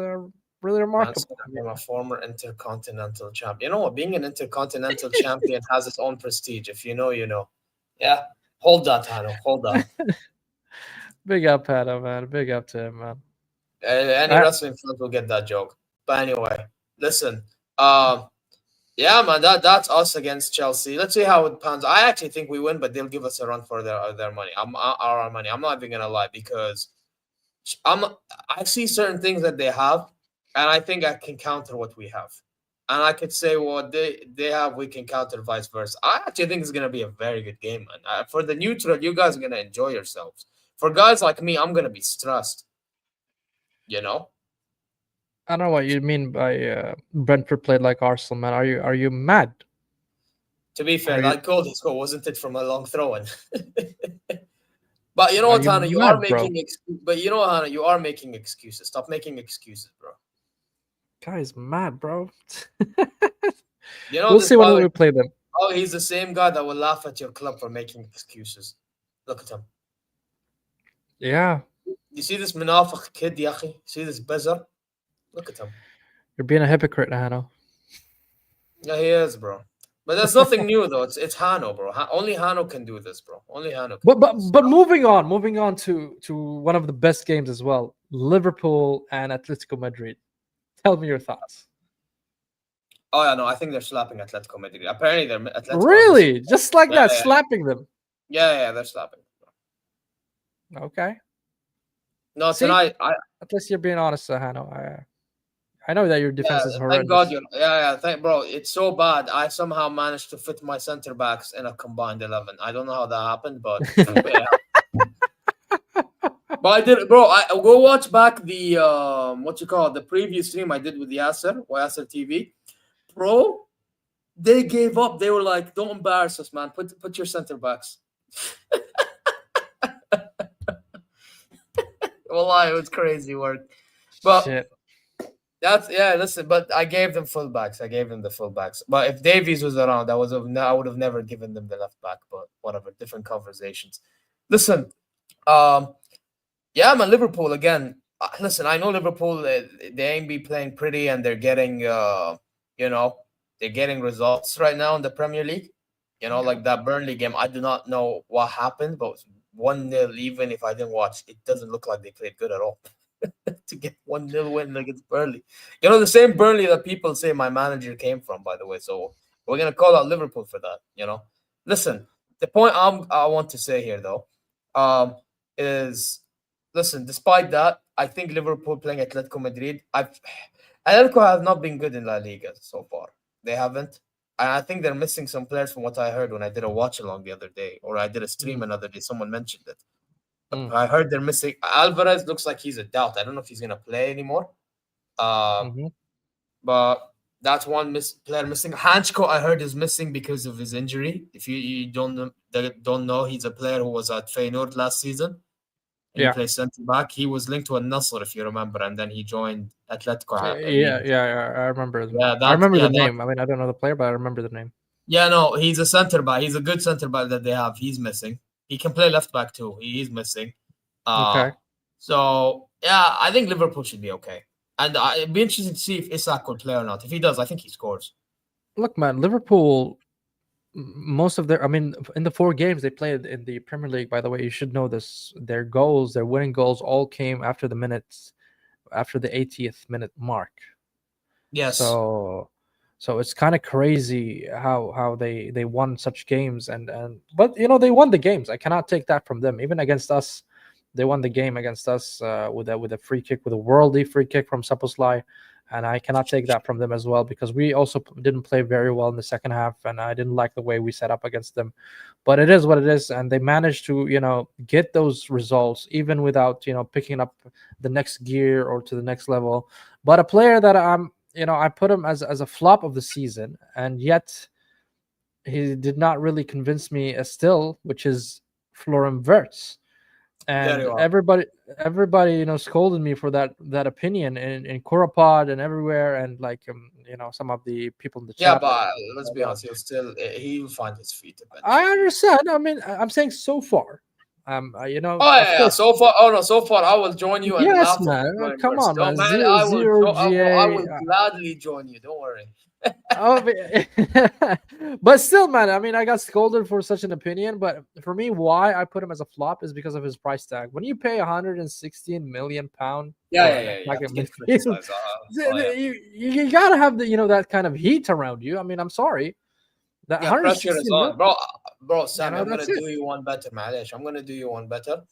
really Man remarkable. City, I mean, I'm a former intercontinental champion. You know what? Being an intercontinental champion has its own prestige. If you know, you know. Yeah. Hold that, Hano. Hold that. big up, Hannah, man. Big up to him, man. Any I, wrestling fans will get that joke. But anyway, listen. Um, yeah, man, that's us against Chelsea. Let's see how it pans. I actually think we win, but they'll give us a run for their money. Our money. I'm not even gonna lie because I'm I see certain things that they have, and I think I can counter what we have. And I could say what they have, we can counter vice versa. I actually think it's gonna be a very good game, man. For the neutral, you guys are gonna enjoy yourselves. For guys like me, I'm gonna be stressed. You know. I don't know what you mean by Brentford played like Arsenal, man. Are you mad? To be Are fair, you that goal he scored wasn't it from a long throw in. But you know are what, you Hannah, you are mad, bro? making but you know, Hannah, you are making excuses. Stop making excuses, bro. Guy's mad, bro. You know We'll this, see by the when way. we play them. Oh, he's the same guy that will laugh at your club for making excuses. Look at him. Yeah, You see this منافق kid, Yahi? See this bezar? Look at him. you're being a hypocrite, Hano. Yeah, he is, bro. But there's nothing new though. It's Hano, bro. Only Hano can do this, bro. Only Hano can But do but this. but moving on to one of the best games as well, Liverpool and Atletico Madrid. Tell me your thoughts. Oh yeah, no, I think they're slapping Atletico Madrid. Apparently, they're Atletico are missing. Really? Just like Yeah, that, yeah, slapping them. yeah, yeah, they're slapping. Okay. No, See, tonight at least you're being honest, Hano. I know that your yeah, defense is thank God horrendous. you. Yeah, thank bro. It's so bad. I somehow managed to fit my center backs in a combined 11. I don't know how that happened, but yeah. But I did, bro. I go watch back the what you call it, the previous stream I did with Yasser TV, bro. They gave up. They were like, "Don't embarrass us, man. Put your center backs." Well, it was crazy work, but Shit. that's yeah. Listen, but I gave them fullbacks. I gave them the fullbacks. But if Davies was around, I would have never given them the left back. But whatever, different conversations. Listen, um, yeah, man, Liverpool again. Listen, I know Liverpool. They ain't be playing pretty, and they're getting, you know, they're getting results right now in the Premier League. You know, like that Burnley game. I do not know what happened, but 1-0. Even if I didn't watch, it doesn't look like they played good at all to get 1-0 win against Burnley. You know, the same Burnley that people say my manager came from, by the way. So we're gonna call out Liverpool for that. You know, listen. The point I want to say here, though, is listen. Despite that, I think Liverpool playing Atletico Madrid. Atletico have not been good in La Liga so far. They haven't. And I think they're missing some players from what I heard when I did a watch along the other day, or I did a stream Mm, another day. Someone mentioned it. mm, I heard they're missing Alvarez. Looks like he's a doubt. I don't know if he's gonna play anymore. Um, mm-hmm. but that's one player missing. Hanchko, I heard, is missing because of his injury. If you don't know, he's a player who was at Feyenoord last season and he Yeah. plays centre back. He was linked to a Nasser, if you remember, and then he joined Atletico Yeah, League. yeah, I remember Yeah, I remember the that name. I mean, I don't know the player, but I remember the name. yeah, no, he's a centre back. He's a good centre back that they have. He's missing. He can play left back too. He's missing. Uh, Okay. so yeah, I think Liverpool should be okay. And it'd be interesting to see if Isak will play or not. If he does, I think he scores. Look, man, Liverpool. Most of their, I mean, in the 4 games they played in the Premier League. By the way, you should know this. Their goals, their winning goals, all came after the 80th minute mark. Yes. So, it's kind of crazy how they won such games, and but they won the games. I cannot take that from them. Even against us, they won the game against us with a free kick, with a worldly free kick from Saposlai, and I cannot take that from them as well, because we also didn't play very well in the second half, and I didn't like the way we set up against them. But it is what it is, and they managed to get those results even without picking up the next gear or to the next level. But a player that I put him as a flop of the season, and yet he did not really convince me still, which is Florian Wirtz. Very And well. everybody scolded me for that opinion in Korapod and everywhere, and like some of the people in the Yeah, chat but let's as be well. honest, he'll find his feet I eventually. understand. I mean, I'm saying so far. Oh Of yeah, yeah. course. So far, oh no, so far I will join you and Yes, laugh at man. Florian Come Wirtz. on, Don't man. man, Zero, zero I GA. will gladly join you. Don't worry. Oh, but still, man. I mean, I got scolded for such an opinion, but for me, why I put him as a flop is because of his price tag. When you pay 116 million pound Yeah, for yeah, an yeah. You have attacking to get midfield, criticized. So yeah, you gotta have the that kind of heat around you. I mean, I'm sorry, that yeah. Pressure is 116 on, mil, bro. Bro, Sammy, I'm that's gonna it. do you one better, Malish. I'm gonna do you one better.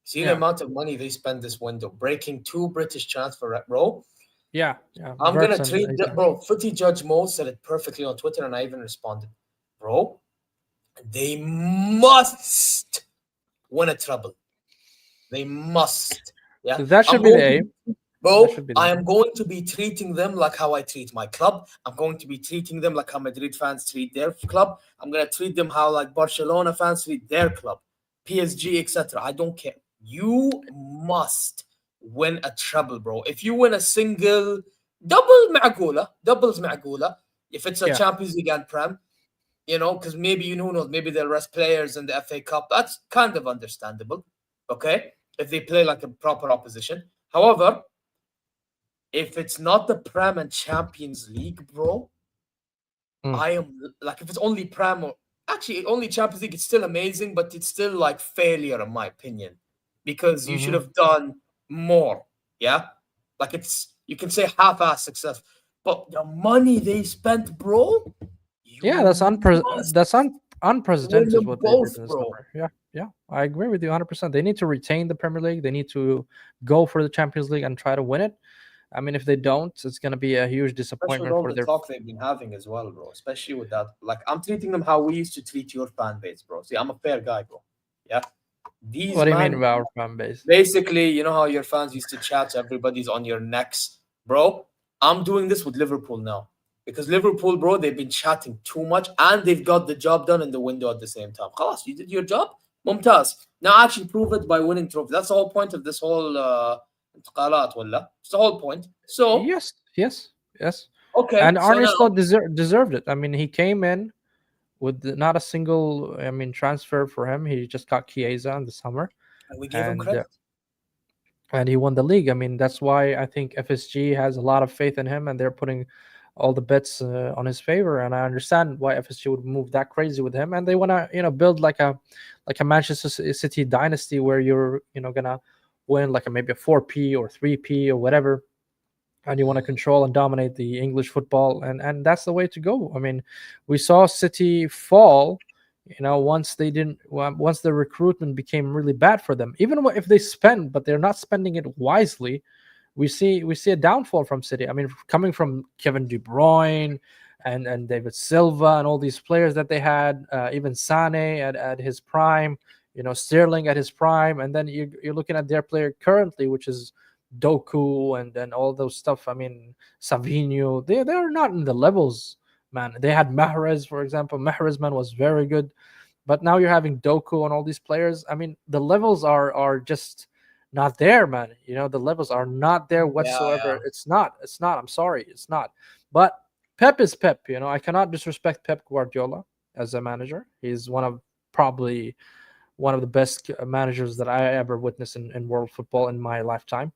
See the Yeah, amount of money they spend this window, breaking 2 British transfer, bro. yeah. I'm gonna Verts and treat bro. Footy Judge Mo said it perfectly on Twitter, and I even responded, bro. They must win a treble. They must. Yeah, that I'm should be the going aim. to, That bro. should be the I aim. am going to be treating them like how I treat my club. I'm going to be treating them like how Madrid fans treat their club. I'm gonna treat them how like Barcelona fans treat their club, PSG, etc. I don't care. You must win a treble, bro. If you win a single doubles معقولة. If it's a Yeah. Champions League and Prem, because maybe who knows, maybe they'll rest players in the FA Cup. That's kind of understandable, okay? If they play like a proper opposition. However, if it's not the Prem and Champions League, bro, Mm. I am like if it's only Prem or actually only Champions League, it's still amazing, but it's still like failure in my opinion because you should Mm-hmm. have done more. Yeah, like it's you can say half-ass success, but the money they spent, bro, Yeah, you must that's unprecedented win is them what they did both, in the bro. summer. Yeah. Yeah, I agree with you 100%. They need to retain the Premier League. They need to go for the Champions League and try to win it. I mean, if they don't, it's going to be a huge Especially with disappointment all for the their. talk they've been having as well, bro. Especially with that, like I'm treating them how we used to treat your fan base, bro. See, I'm a fair guy, bro. Yeah, these What do you mean man, about our fan base? basically, you know how your fans used to chat, so everybody's on your necks, bro. I'm doing this with Liverpool now because Liverpool, bro, they've been chatting too much and they've got the job done in the window at the same time. خلاص, you did your job, ممتاز. Now actually prove it by winning trophy. That's the whole point of this whole انتقالات ولا. It's the whole point. So Yes, yes, yes. okay, And so Arne now Slot deserved it. I mean, he came in with not a single, I mean, transfer for him. He just got Chiesa in the summer, we gave him and credit. he won the league. I mean, that's why I think FSG has a lot of faith in him, and they're putting all the bets on his favor. And I understand why FSG would move that crazy with him, and they want to, build like a Manchester City dynasty where you're, gonna win like maybe a 4P or 3P or whatever, and you want to control and dominate the English football, and that's the way to go. I mean, we saw City fall, once they didn't once the recruitment became really bad for them. Even if they spend, but they're not spending it wisely, we see a downfall from City. I mean, coming from Kevin De Bruyne and David Silva and all these players that they had, even Sane at his prime, Sterling at his prime, and then you're looking at their player currently, which is Doku and all those stuff. I mean, Savinho, they're not in the levels, man. They had Mahrez, for example. Mahrez, man, was very good, but now you're having Doku and all these players. I mean, the levels are just not there, man. The levels are not there Yeah, whatsoever. yeah, It's not. I'm sorry, it's not. But Pep is Pep. I cannot disrespect Pep Guardiola as a manager. He's probably one of the best managers that I ever witnessed in world football in my lifetime.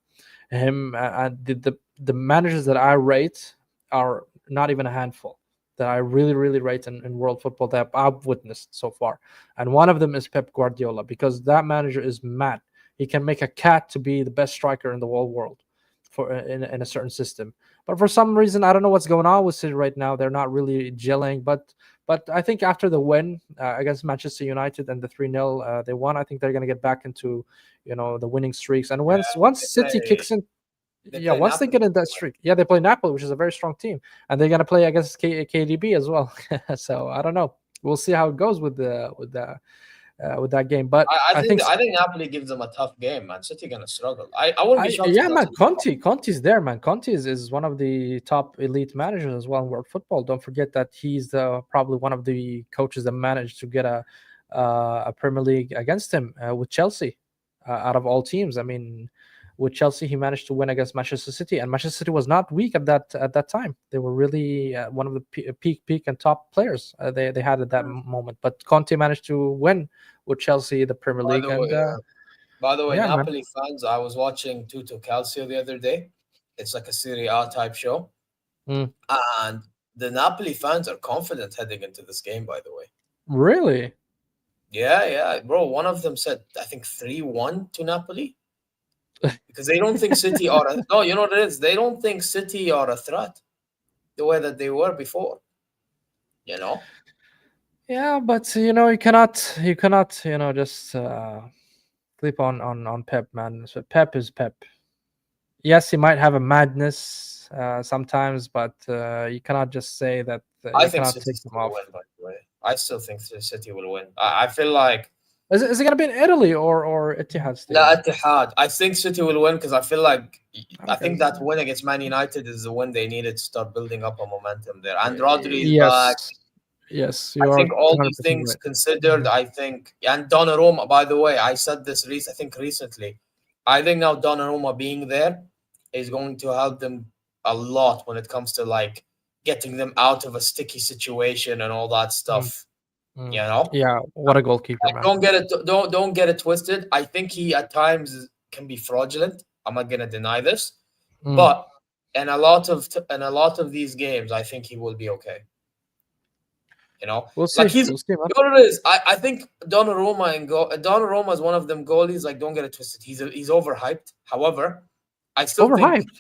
Him, the managers that I rate are not even a handful that I really, really rate in world football that I've witnessed so far. And one of them is Pep Guardiola, because that manager is mad. He can make a cat to be the best striker in the whole world in a certain system. But for some reason, I don't know what's going on with City right now. They're not really gelling. But I think after the win against Manchester United and the 3-0 they won, I think they're going to get back into the winning streaks. And yeah. once They City play kicks in, they yeah, play once they Napoli. get in that streak, yeah, they play Napoli, which is a very strong team, and they're going to play against KDB as well. So I don't know. We'll see how it goes with that game. But I, I I think think I think Napoli gives them a tough game, man. City gonna struggle. I wouldn't be shocked if yeah, that's man, a draw. Conti's there, man. Conti is one of the top elite managers as well in world football. Don't forget that he's probably one of the coaches that managed to get a Premier League against him with Chelsea, out of all teams. I mean, with Chelsea, he managed to win against Manchester City, and Manchester City was not weak at that time. They were really one of the peak and top players they had at that moment. But Conte managed to win with Chelsea the Premier By League, the way, and yeah, man. Napoli fans, I was watching Tutto Calcio the other day. It's like a Serie A type show, Mm, and the Napoli fans are confident heading into this game. By the way, really? yeah, yeah, bro. One of them said I think 3-1 to Napoli because they don't think City are no. You know what it is? They don't think City are a threat the way that they were before. You know. Yeah, but you cannot just sleep on Pep, man. So Pep is Pep. Yes, he might have a madness sometimes, but you cannot just say that I you think cannot City take them still will off. win. By the way, I still think City will win. I feel like Is it gonna be in Italy or Etihad La Stadium? Etihad. I think City will win because I Okay. think that win against Man United is the win they needed to start building up a momentum there. And Rodri is back. Yes, yes, I you are think all these 100% things right. considered, I think, and Donnarumma. By the way, I said this. I think recently. I think now Donnarumma being there is going to help them a lot when it comes to like getting them out of a sticky situation and all that Mm, stuff. mm. You know. Yeah, what a goalkeeper, man. Don't get it twisted. I think he at times can be fraudulent. I'm not gonna deny this, Mm. but in a lot of these games, I think he will be okay. You know, We'll like see. he's We'll see, man. you know what it is. I think Donnarumma is one of them goalies. Like, don't get it twisted. He's overhyped. However, I still think Overhyped.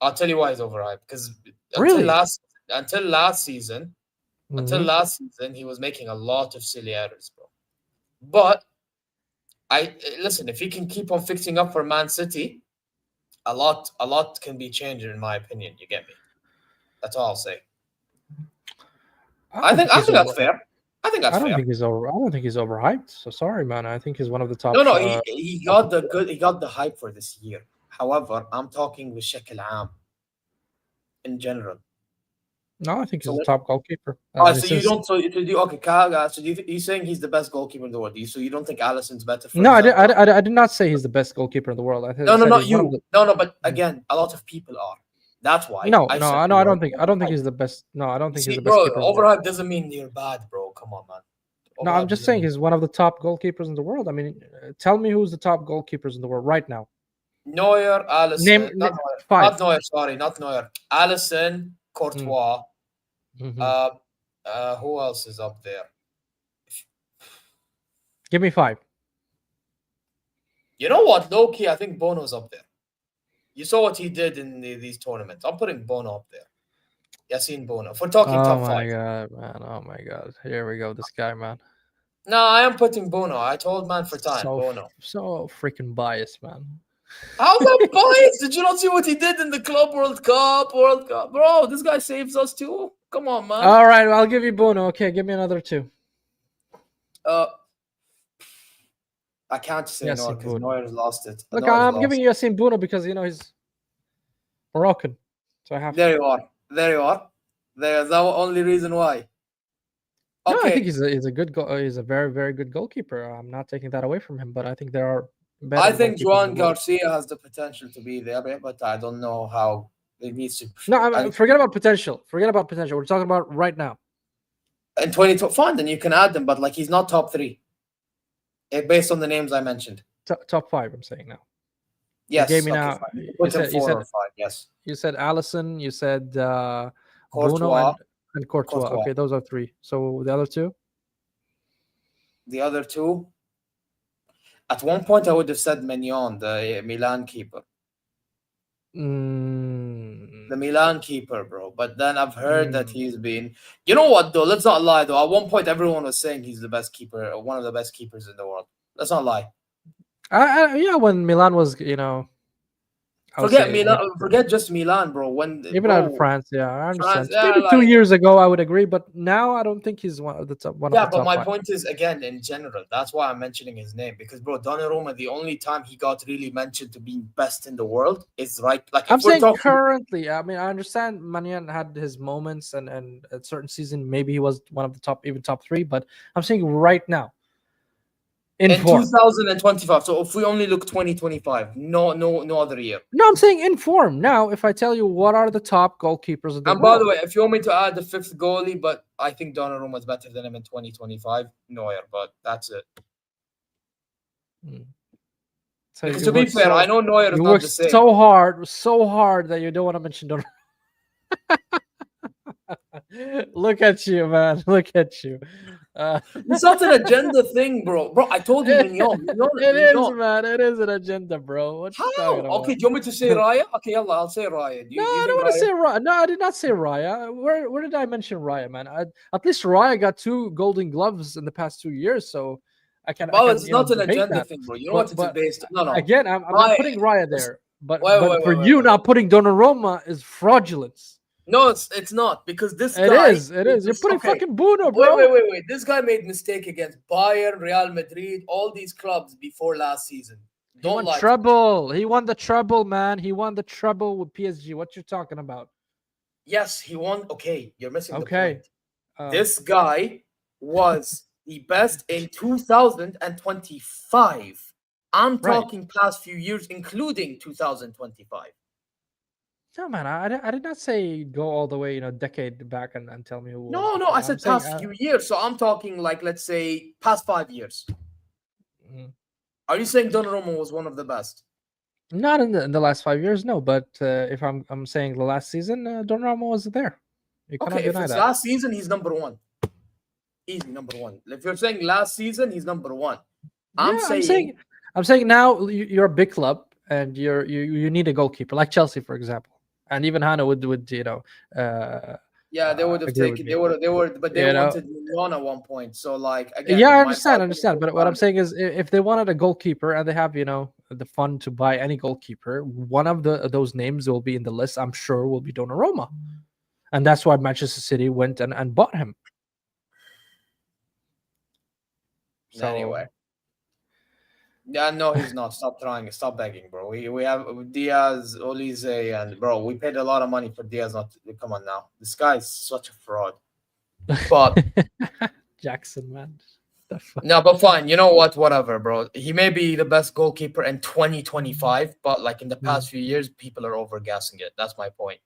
I'll tell you why he's overhyped because until Really? last until last season, Hmm. he was making a lot of silly errors, bro. But Listen. If he can keep on fixing up for Man City, a lot can be changed in my opinion. You get me? That's all I'll say. I I don't think think I he's think over. that's fair. I think that's I don't fair. think he's over. I don't think he's overhyped. So sorry, man. I think he's one of the top. No, no, he got the good. He got the hype for this year. However, I'm talking with Shekel Am in general. No, I think he's So a when, top goalkeeper. oh, And so you since don't so you okay, Kaga, so he's saying he's the best goalkeeper in the world. So you don't think Alisson's better, for no, example? I did not say he's the best goalkeeper in the world. No, no, Said not he's one of you. the. No, no, but Mm. again, a lot of people are. That's why No, I no, said I the know. word I don't think overhyped. he's the best. No, I don't You think he's see, the best bro, keeper in the world. overhyped doesn't mean you're bad, bro. Come on, man. No, I'm Overhyped just doesn't saying mean. he's one of the top goalkeepers in the world. I mean, tell me who's the top goalkeepers in the world right now. Neuer, Name, Alisson, not Neuer, five. not Neuer, sorry, not Neuer. Alisson, Mm, Courtois. mhm. Uh, who else is up there? Give me five. You know what? Low key, I think Bono's up there. You saw what he did in these tournaments. I'm putting Bono up there. Yassine Bono. If we're talking Oh top my five. god, man! Oh my god! Here we go. This guy, man. No, I am putting Bono. I told man for time. So Bono. so freaking biased, man. How's that biased? Did you not see what he did in the Club World Cup? World Cup? Bro, this guy saves us too. Come on, man. All right, well, I'll give you Bono. Okay, give me another two. Uh, I can't say no Yassine because Bono. Neuer's lost it. Look, Neuer's I'm giving lost. you Yassine Bono because he's Moroccan, so I have to. There you are. There you are. There's the only reason why. No, I think Okay. he's a good he's a very very good goalkeeper. I'm not taking that away from him, but I think there are I better think goalkeepers in the Juan world. Garcia has the potential to be there, but I don't know how it needs to. No, And forget about potential. Forget about potential. We're talking about right now. in 20, fine, then you can add them, but like he's not top three based on the names I mentioned. Top five. I'm saying now. You gave Yes, me okay, now. fine. You can You put him said you four said or five. Yes, you said Allison. You said Bono Courtois, and Courtois. Courtois. Okay, those are three. So the other two. The other two, at one point, I would have said Mignon, the Milan keeper. Mm, The Milan keeper, bro. But then I've heard that mm. he's been. You know what, though? Let's not lie, though. At one point, everyone was saying he's the best keeper, one of the best keepers in the world. Let's not lie. Yeah, when Milan was, I would Forget say Milan. maybe Forget just Milan, bro. When, even out of bro, France. Yeah, I France, understand. yeah, Maybe two like, years ago, I would agree, but now I don't think he's one of yeah, the but top my five. point is, again, in general, that's why I'm mentioning his name because, bro, Donnarumma, the only time he got really mentioned to being best in the world is right. Like, I'm if we're saying talking, currently. I mean, I understand Manian had his moments, and a certain season maybe he was one of the top, even top three. But I'm saying right now, in in form. 2025, so if we only look 2025, no other year. No, I'm saying in form. Now, if I tell you what are the top goalkeepers in the And by the world, way, if you want me to add the fifth goalie, but I think Donnarumma is better than him in 2025, Neuer, but that's it. Hmm. So Because to be fair, I know Neuer is you not work the same. so hard that you don't want to mention Donnarumma. Look at you, man. Look at you. Uh, It's not an agenda thing, bro. Bro, I told you Mignon. it is, Mignon. man. It is an agenda, bro. What you How? talking Okay, about? do you want me to say Raya? Okay, yalla, I'll say Raya. No, Do you I don't think want to Raya? say Raya. No, I did not say Raya. Where did I mention Raya, man? At least Raya got two Golden Gloves in the past 2 years, so I Well, can it's not an debate agenda that. thing, bro. You know what But it's based on? No, no. again, I'm not Raya, putting Raya listen, there. But wait, wait, wait, for wait, you, wait. not putting Donnarumma is fraudulence. No, it's not because this It guy is. It made is. You're this. putting Okay, fucking Bruno, wait, bro. wait, wait, wait. This guy made mistake against Bayern, Real Madrid, all these clubs before last season. He Don't won lie to me. treble. He won the treble, man. He won the treble with PSG. What you talking about? Yes, he won. Okay, you're missing the Okay. point. This guy was the best in 2025. I'm Right. talking past few years, including 2025. No, man. I did not say go all the way, decade back and tell me who was No, the no, I player. I'm said saying, past few years. So I'm talking like, let's say, past 5 years. mm, Are you saying Donnarumma was one of the best? not in the last 5 years, no. But if I'm saying the last season, Donnarumma was there. You cannot Okay, if deny it's that. last season, he's number one. Easy number one. If you're saying last season, he's number one. I'm Yeah, saying I'm saying now you're a big club and you need a goalkeeper like Chelsea, for example, and even Hannah would uh, Yeah, they would have Agree with taken. me. They were, but they You know, wanted Milan at one point. So like yeah, again, I my understand, I argument understand. with But what I'm Man, saying is, if they wanted a goalkeeper and they have, the fund to buy any goalkeeper, one of those names will be in the list. I'm sure will be Donnarumma, and that's why Manchester City went and bought him. So anyway. Yeah, no, he's not. Stop trying. Stop begging, bro. We have Diaz, Olise, and bro, we paid a lot of money for Diaz. Not to, come on now. This guy is such a fraud. But Jackson, man, the fuck. no, but fine. You know what? Whatever, bro. He may be the best goalkeeper in 2025, but like in the Mm. past few years, people are overgassing it. That's my point.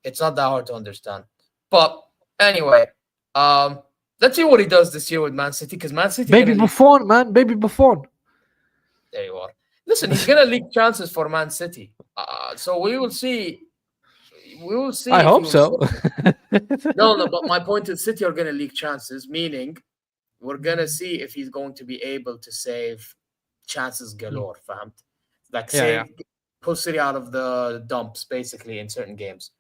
It's not that hard to understand. But anyway, um, let's see what he does this year with Man City because Man City Baby gonna leak. Buffon, man, baby Buffon. There you are. Listen, he's gonna leak chances for Man City. So we will see. We will I see if he hope will save so. them. No, no. But my point is, City are gonna leak chances, meaning we're gonna see if he's going to be able to save chances Mm. galore, fam. Like Yeah, yeah. save, pull City out of the dumps, basically in certain games.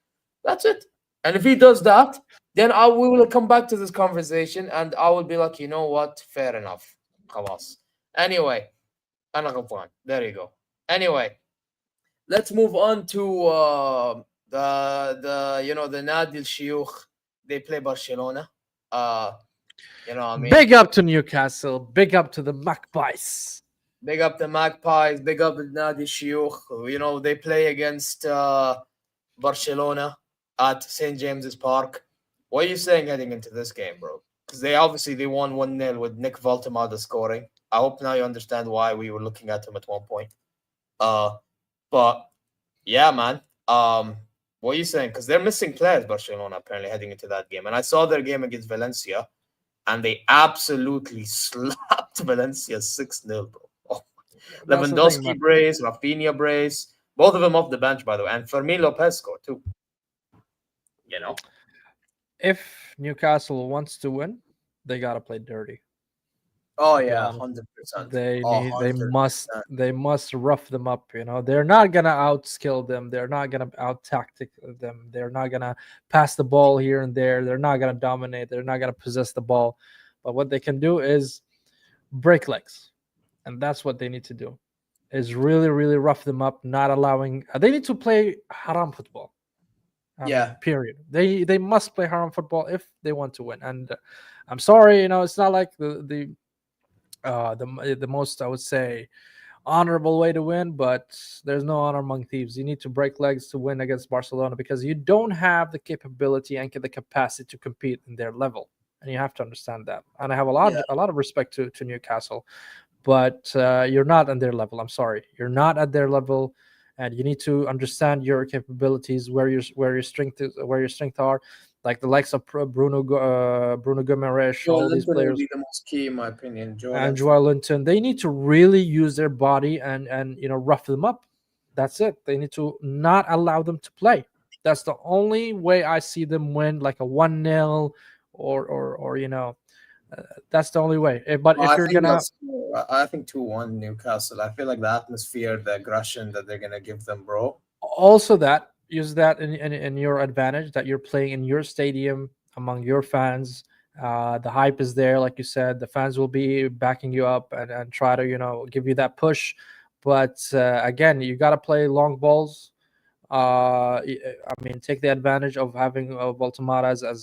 That's it. And if he does that, then we will come back to this conversation, and I will be like, you know what? Fair enough. خلاص. Anyway, أنا غلطان. There you go. Anyway, let's move on to the Nadi Shiyukh. They play Barcelona. Uh, I mean, Big up to Newcastle. Big up to the Magpies. big up the Magpies. Big up the Nadi Shiyukh. They play against Barcelona at St James's Park. What are you saying heading into this game, bro? Because they won 1-0 with Nick Valtemada scoring. I hope now you understand why we were looking at him at one point. But yeah, man. What are you saying? Because they're missing players, Barcelona, apparently heading into that game. And I saw their game against Valencia, and they absolutely slapped Valencia 6-0, bro. Oh. That's the thing, Lewandowski man. brace, Rafinha brace, both of them off the bench, by the way, and Fermin Lopez scored too. You know? If Newcastle wants to win, they gotta play dirty. Oh To be yeah, honest, 100%. they Oh, need, they must, 100%. they must rough them up. They're not gonna outskill them. They're not gonna out tactic them. They're not gonna pass the ball here and there. They're not gonna dominate. They're not gonna possess the ball. But what they can do is break legs, and that's what they need to do. Is really, really rough them up. Not allowing. They need to play haram football. I mean, Yeah. period. They must play haram football if they want to win. And I'm sorry, it's not like the most, I would say, honorable way to win, but there's no honor among thieves. You need to break legs to win against Barcelona because you don't have the capability and the capacity to compete in their level, and you have to understand that. And I have a Yeah. lot of respect to Newcastle, but you're not on their level. I'm sorry, you're not at their level, and you need to understand your capabilities, where your strength are, like the likes of Bruno Guimaraes, Joe all these Linton will players, be the most key, in my opinion. Joe and Linton. Joel Linton. They need to really use their body and rough them up. That's it. They need to not allow them to play. That's the only way I see them win, like a 1-0 or that's the only way. But Well, if I you're think gonna that's. I think 2-1 Newcastle. I feel like the atmosphere, the aggression that they're gonna give them, bro. also that use that in your advantage, that you're playing in your stadium among your fans. The hype is there, like you said. The fans will be backing you up and try to give you that push. But again, you got to play long balls. I mean, take the advantage of having Baltimore as a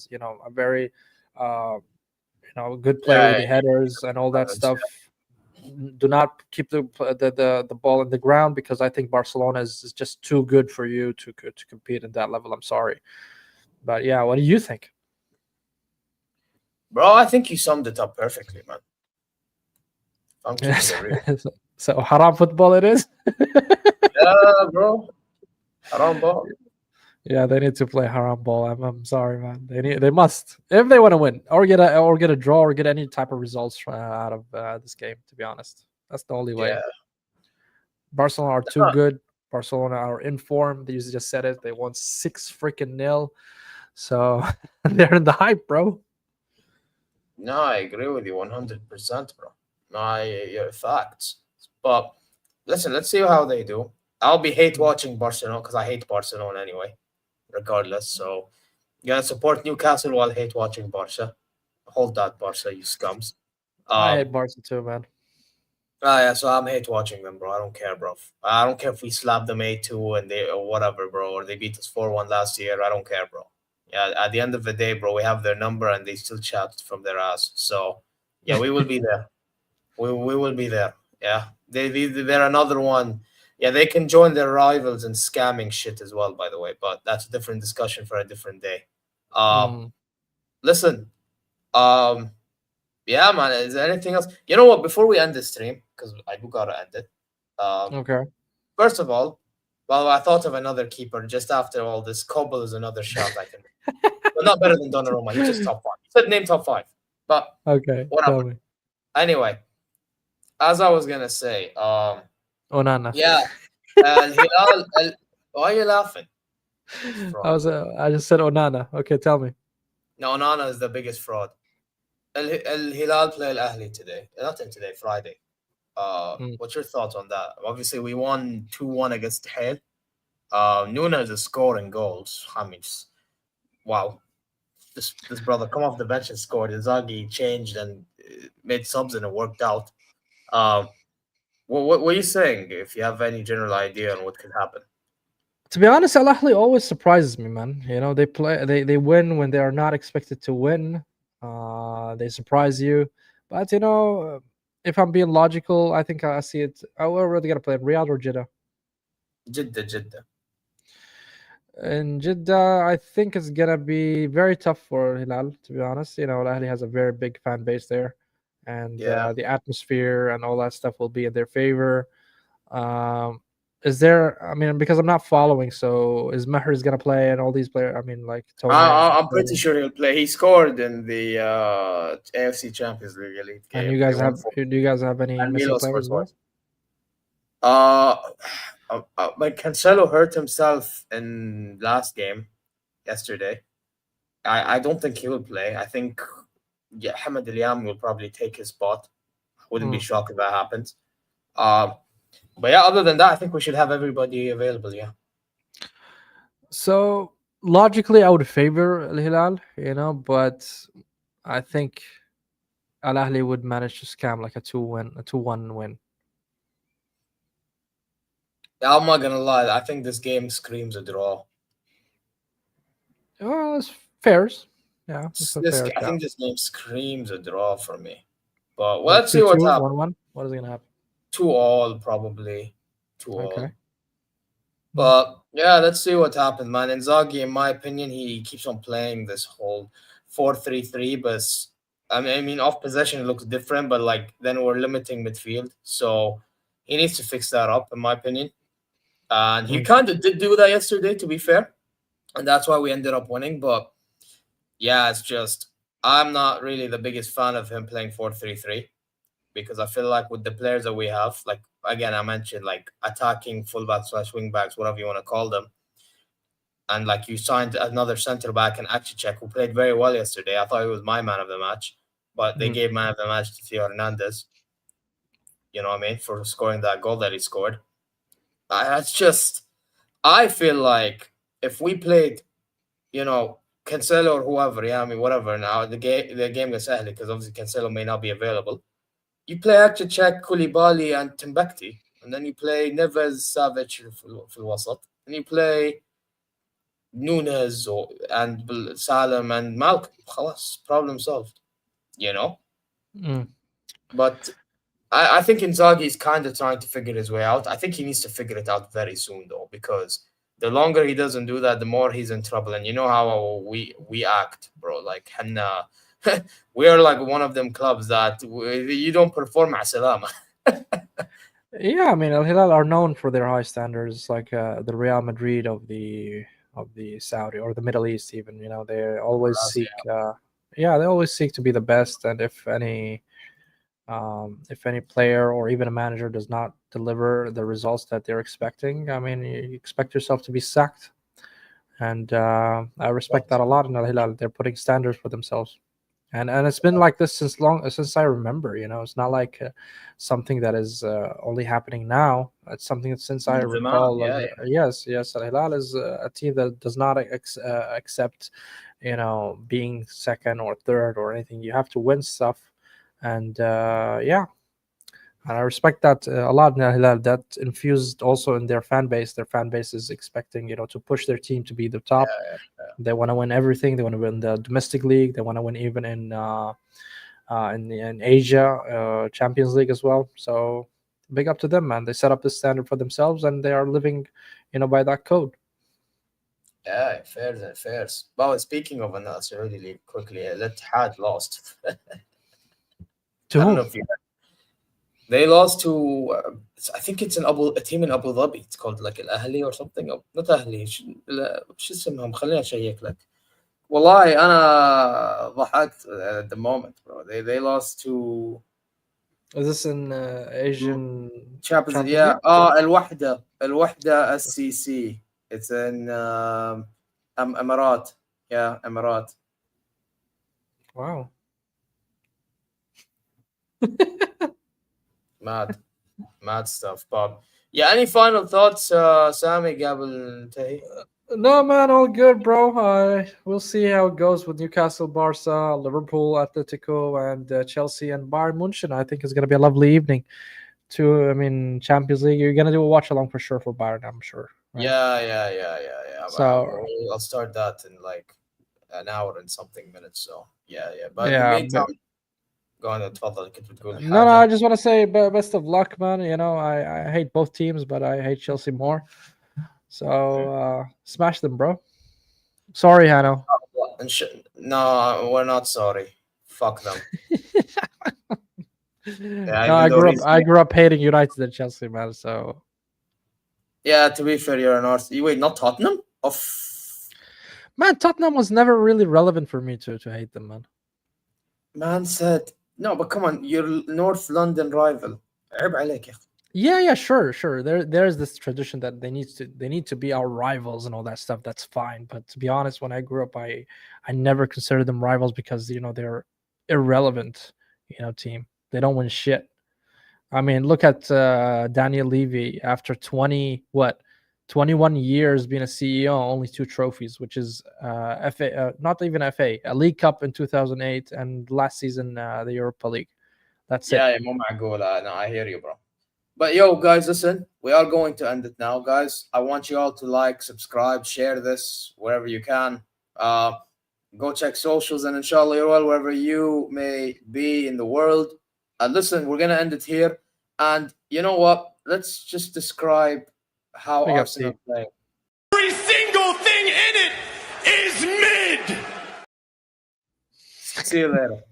very good player Yeah, with the headers and all that yeah, stuff. Do not keep the ball in the ground, because I think Barcelona is just too good for you to compete at that level. I'm sorry, but yeah, what do you think? bro. I think you summed it up perfectly, man. I'm keeping Yes. it real. So haram football it is. Yeah, bro. Haram ball. Yeah, they need to play haram ball. I'm sorry, man. They must, if they want to win or get a draw or get any type of results out of this game. To be honest, that's the only way. Yeah. Barcelona are too good. Barcelona are in form. They just said it. They won 6 freaking 0. So they're in the hype, bro. No, I agree with you 100%, bro. No, facts. But listen, let's see how they do. I'll be hate watching Barcelona because I hate Barcelona anyway, regardless. So You gotta support Newcastle while hate watching Barca. Hold that, Barca, you scums. I Um, hate Barca too, man. yeah, so I'm hate watching them, bro. I don't care, bro. I don't care if we slap them 8-2 and they or whatever, bro, or they beat us 4-1 last year. I don't care, bro. Yeah, at the end of the day, bro, we have their number and they still chat from their ass. So, yeah, we will be there. We will be there. Yeah, they're another one. Yeah, they can join their rivals in scamming shit as well, by the way. But that's a different discussion for a different day. Um, Mm, listen. Um, yeah, man. Is there anything else? You know what? Before we end the stream, because I do gotta end it. Um, okay. first of all, well, I thought of another keeper just after all this. Kobel is another shot I can. But not better than Donnarumma. He's just top five. He said name top five, but Okay, whatever. tell me. Anyway, as I was gonna say, Onana. yeah, Al Hilal. Why are you laughing? Fraud. I just said Onana. Okay, tell me. No, Nana is the biggest fraud. Al Hilal play Al Ahli today. Nothing today, Friday. Mm. What's your thoughts on that? Obviously, we won 2-1 against Hale. Nunes is scoring goals. I mean, wow. This brother come off the bench and scored. Inzaghi changed and made subs and it worked out. Um, what are you saying? If you have any general idea on what could happen, To be honest, Al Ahly always surprises me, man. You know, they win when they are not expected to win. They surprise you. But you know, if I'm being logical, I think I see it. We're really gonna play in Riyadh or Jeddah. Jeddah, Jeddah. In Jeddah, I think it's gonna be very tough for Hilal. To be honest, you know, Al Ahly has a very big fan base there, and Yeah. the atmosphere and all that stuff will be in their favor. Um, is there? I mean, because I'm not following, so is Mahrez gonna play and all these players? I mean, like Tony I'm pretty sure he'll play. He scored in the AFC Champions League elite and you game. They guys won have. four. Do you guys have any And missing Milos players scores as well? twice. Uh, like Cancelo hurt himself in last game yesterday. I don't think he will play. I think yeah, Hamad Liam will probably take his spot. I wouldn't be Mm. shocked if that happens. Uh, but yeah, other than that, I think we should have everybody available. Yeah, So logically, I would favor Al Hilal, you know, but I think Al Ahly would manage to scam like a 2-1 win. yeah. I'm not gonna lie. I think this game screams a draw. Well, it's fairs. Yeah, it's a fair I shout. think this game screams a draw for me. But well, Like let's see 2-2, what happens. 1-1. What is gonna happen? 2-2 probably. 2-2. Okay. Mm. But yeah, let's see what happens, man. Inzaghi, in my opinion, he keeps on playing this whole 4-3-3, but I mean, off possession it looks different, but like then we're limiting midfield, so he needs to fix that up, in my opinion. And he Mm. kind of did do that yesterday, to be fair, and that's why we ended up winning. But yeah, it's just I'm not really the biggest fan of him playing 4-3-3 because I feel like with the players that we have, like again, I mentioned like attacking fullbacks slash wingbacks, whatever you want to call them. And like you signed another centre back in Akchicek who played very well yesterday. I thought he was my man of the match, but they Mm. gave man of the match to Theo Hernandez. You know what I mean, for scoring that goal that he scored. It's just I feel like if we played, Cancelo or whoever, yeah, I mean whatever. Now the game gets Ahli because obviously Cancelo may not be available. You play Akchicek, Koulibaly, and Timbuktu, and then you play Neves, Savic في الوسط, and you play Nunes and Salem and Malcolm. خلاص, problem solved, you know? Mm. But I think Inzaghi is kind of trying to figure his way out. I think he needs to figure it out very soon, though, because the longer he doesn't do that, the more he's in trouble. And you know how we act, bro. Like, Henna, we are like one of them clubs that you don't perform مع سلامة. Yeah, I mean Al Hilal are known for their high standards, like the Real Madrid of the Saudi or the Middle East. Even you know they always seek. Yeah, they always seek to be the best, and if any player or even a manager does not deliver the results that they're expecting, I mean, you expect yourself to be sacked. And I respect that a lot in Al Hilal. They're putting standards for themselves, and it's been like this since I remember. It's not like something that is only happening now. It's something that since I من زمان. recall. Yeah, yeah. Yes, Al Hilal is a team that does not accept being second or third or anything. You have to win stuff, and yeah. And I respect that a lot in Al Hilal. That infused also in their fan base. Their fan base is expecting, to push their team to be the top. They want to win everything. They want to win the domestic league. They want to win even in Asia Champions League as well. So big up to them, man. They set up this standard for themselves, and they are living, by that code. Yeah, fairs and fairs. Well, speaking of an Saudi league, quickly, Al-Ittihad lost. To I don't who? know if you. They lost to. I think it's a team in Abu Dhabi. It's called like Al Ahli or something. Or not Ahli. لا، شو اسمهم؟ خليني اشيك لك. والله أنا ضحكت at the moment, bro. They lost to Is this in Asian Champions. Champions Yeah. League? الوحدة SCC. It's in Emirat. Yeah, Emirat. Wow. Mad, mad stuff, Bob. Yeah. Any final thoughts, Sammy قبل ننتهي؟ No, man, all good, bro. We'll see how it goes with Newcastle, Barca, Liverpool, Atletico, and Chelsea and Bayern Munchen. I think it's going to be a lovely evening. I mean, Champions League. You're going to do a watch along for sure for Bayern, I'm sure, right? Yeah. So I'll start that in like an hour and something minutes. So yeah. But in the yeah, meantime, go on. اتفضل كنت بتقول no, I حاجة. just want to say best of luck, man. I hate both teams, but I hate Chelsea more. So smash them, bro. Sorry, Hanno. No, we're not sorry. Fuck them. Yeah, No, even though I recently. grew up hating United and Chelsea, man. So Yeah, to be fair, you're an Arsenal. Wait, not Tottenham? man, Tottenham was never really relevant for me to hate them, man. Man said no, but come on, you're North London rival. عيب عليك يا أخي. Yeah, sure. There's this tradition that they need to be our rivals and all that stuff. That's fine. But to be honest, when I grew up, I never considered them rivals because they're irrelevant, team. They don't win shit. I mean, look at Daniel Levy after 21 years being a CEO, only 2 trophies, which is FA, not even FA, a League Cup in 2008, and last season the Europa League. That's it. Yeah, مو معقولة. No, I hear you, bro. But yo, guys, listen, we are going to end it now, guys. I want you all to like, subscribe, share this wherever you can. Go check socials, and inshallah, you're well wherever you may be in the world. Listen, we're gonna end it here, and you know what? Let's just describe how Big up, Arsenal team. play. Every single thing in it is mid. See you later.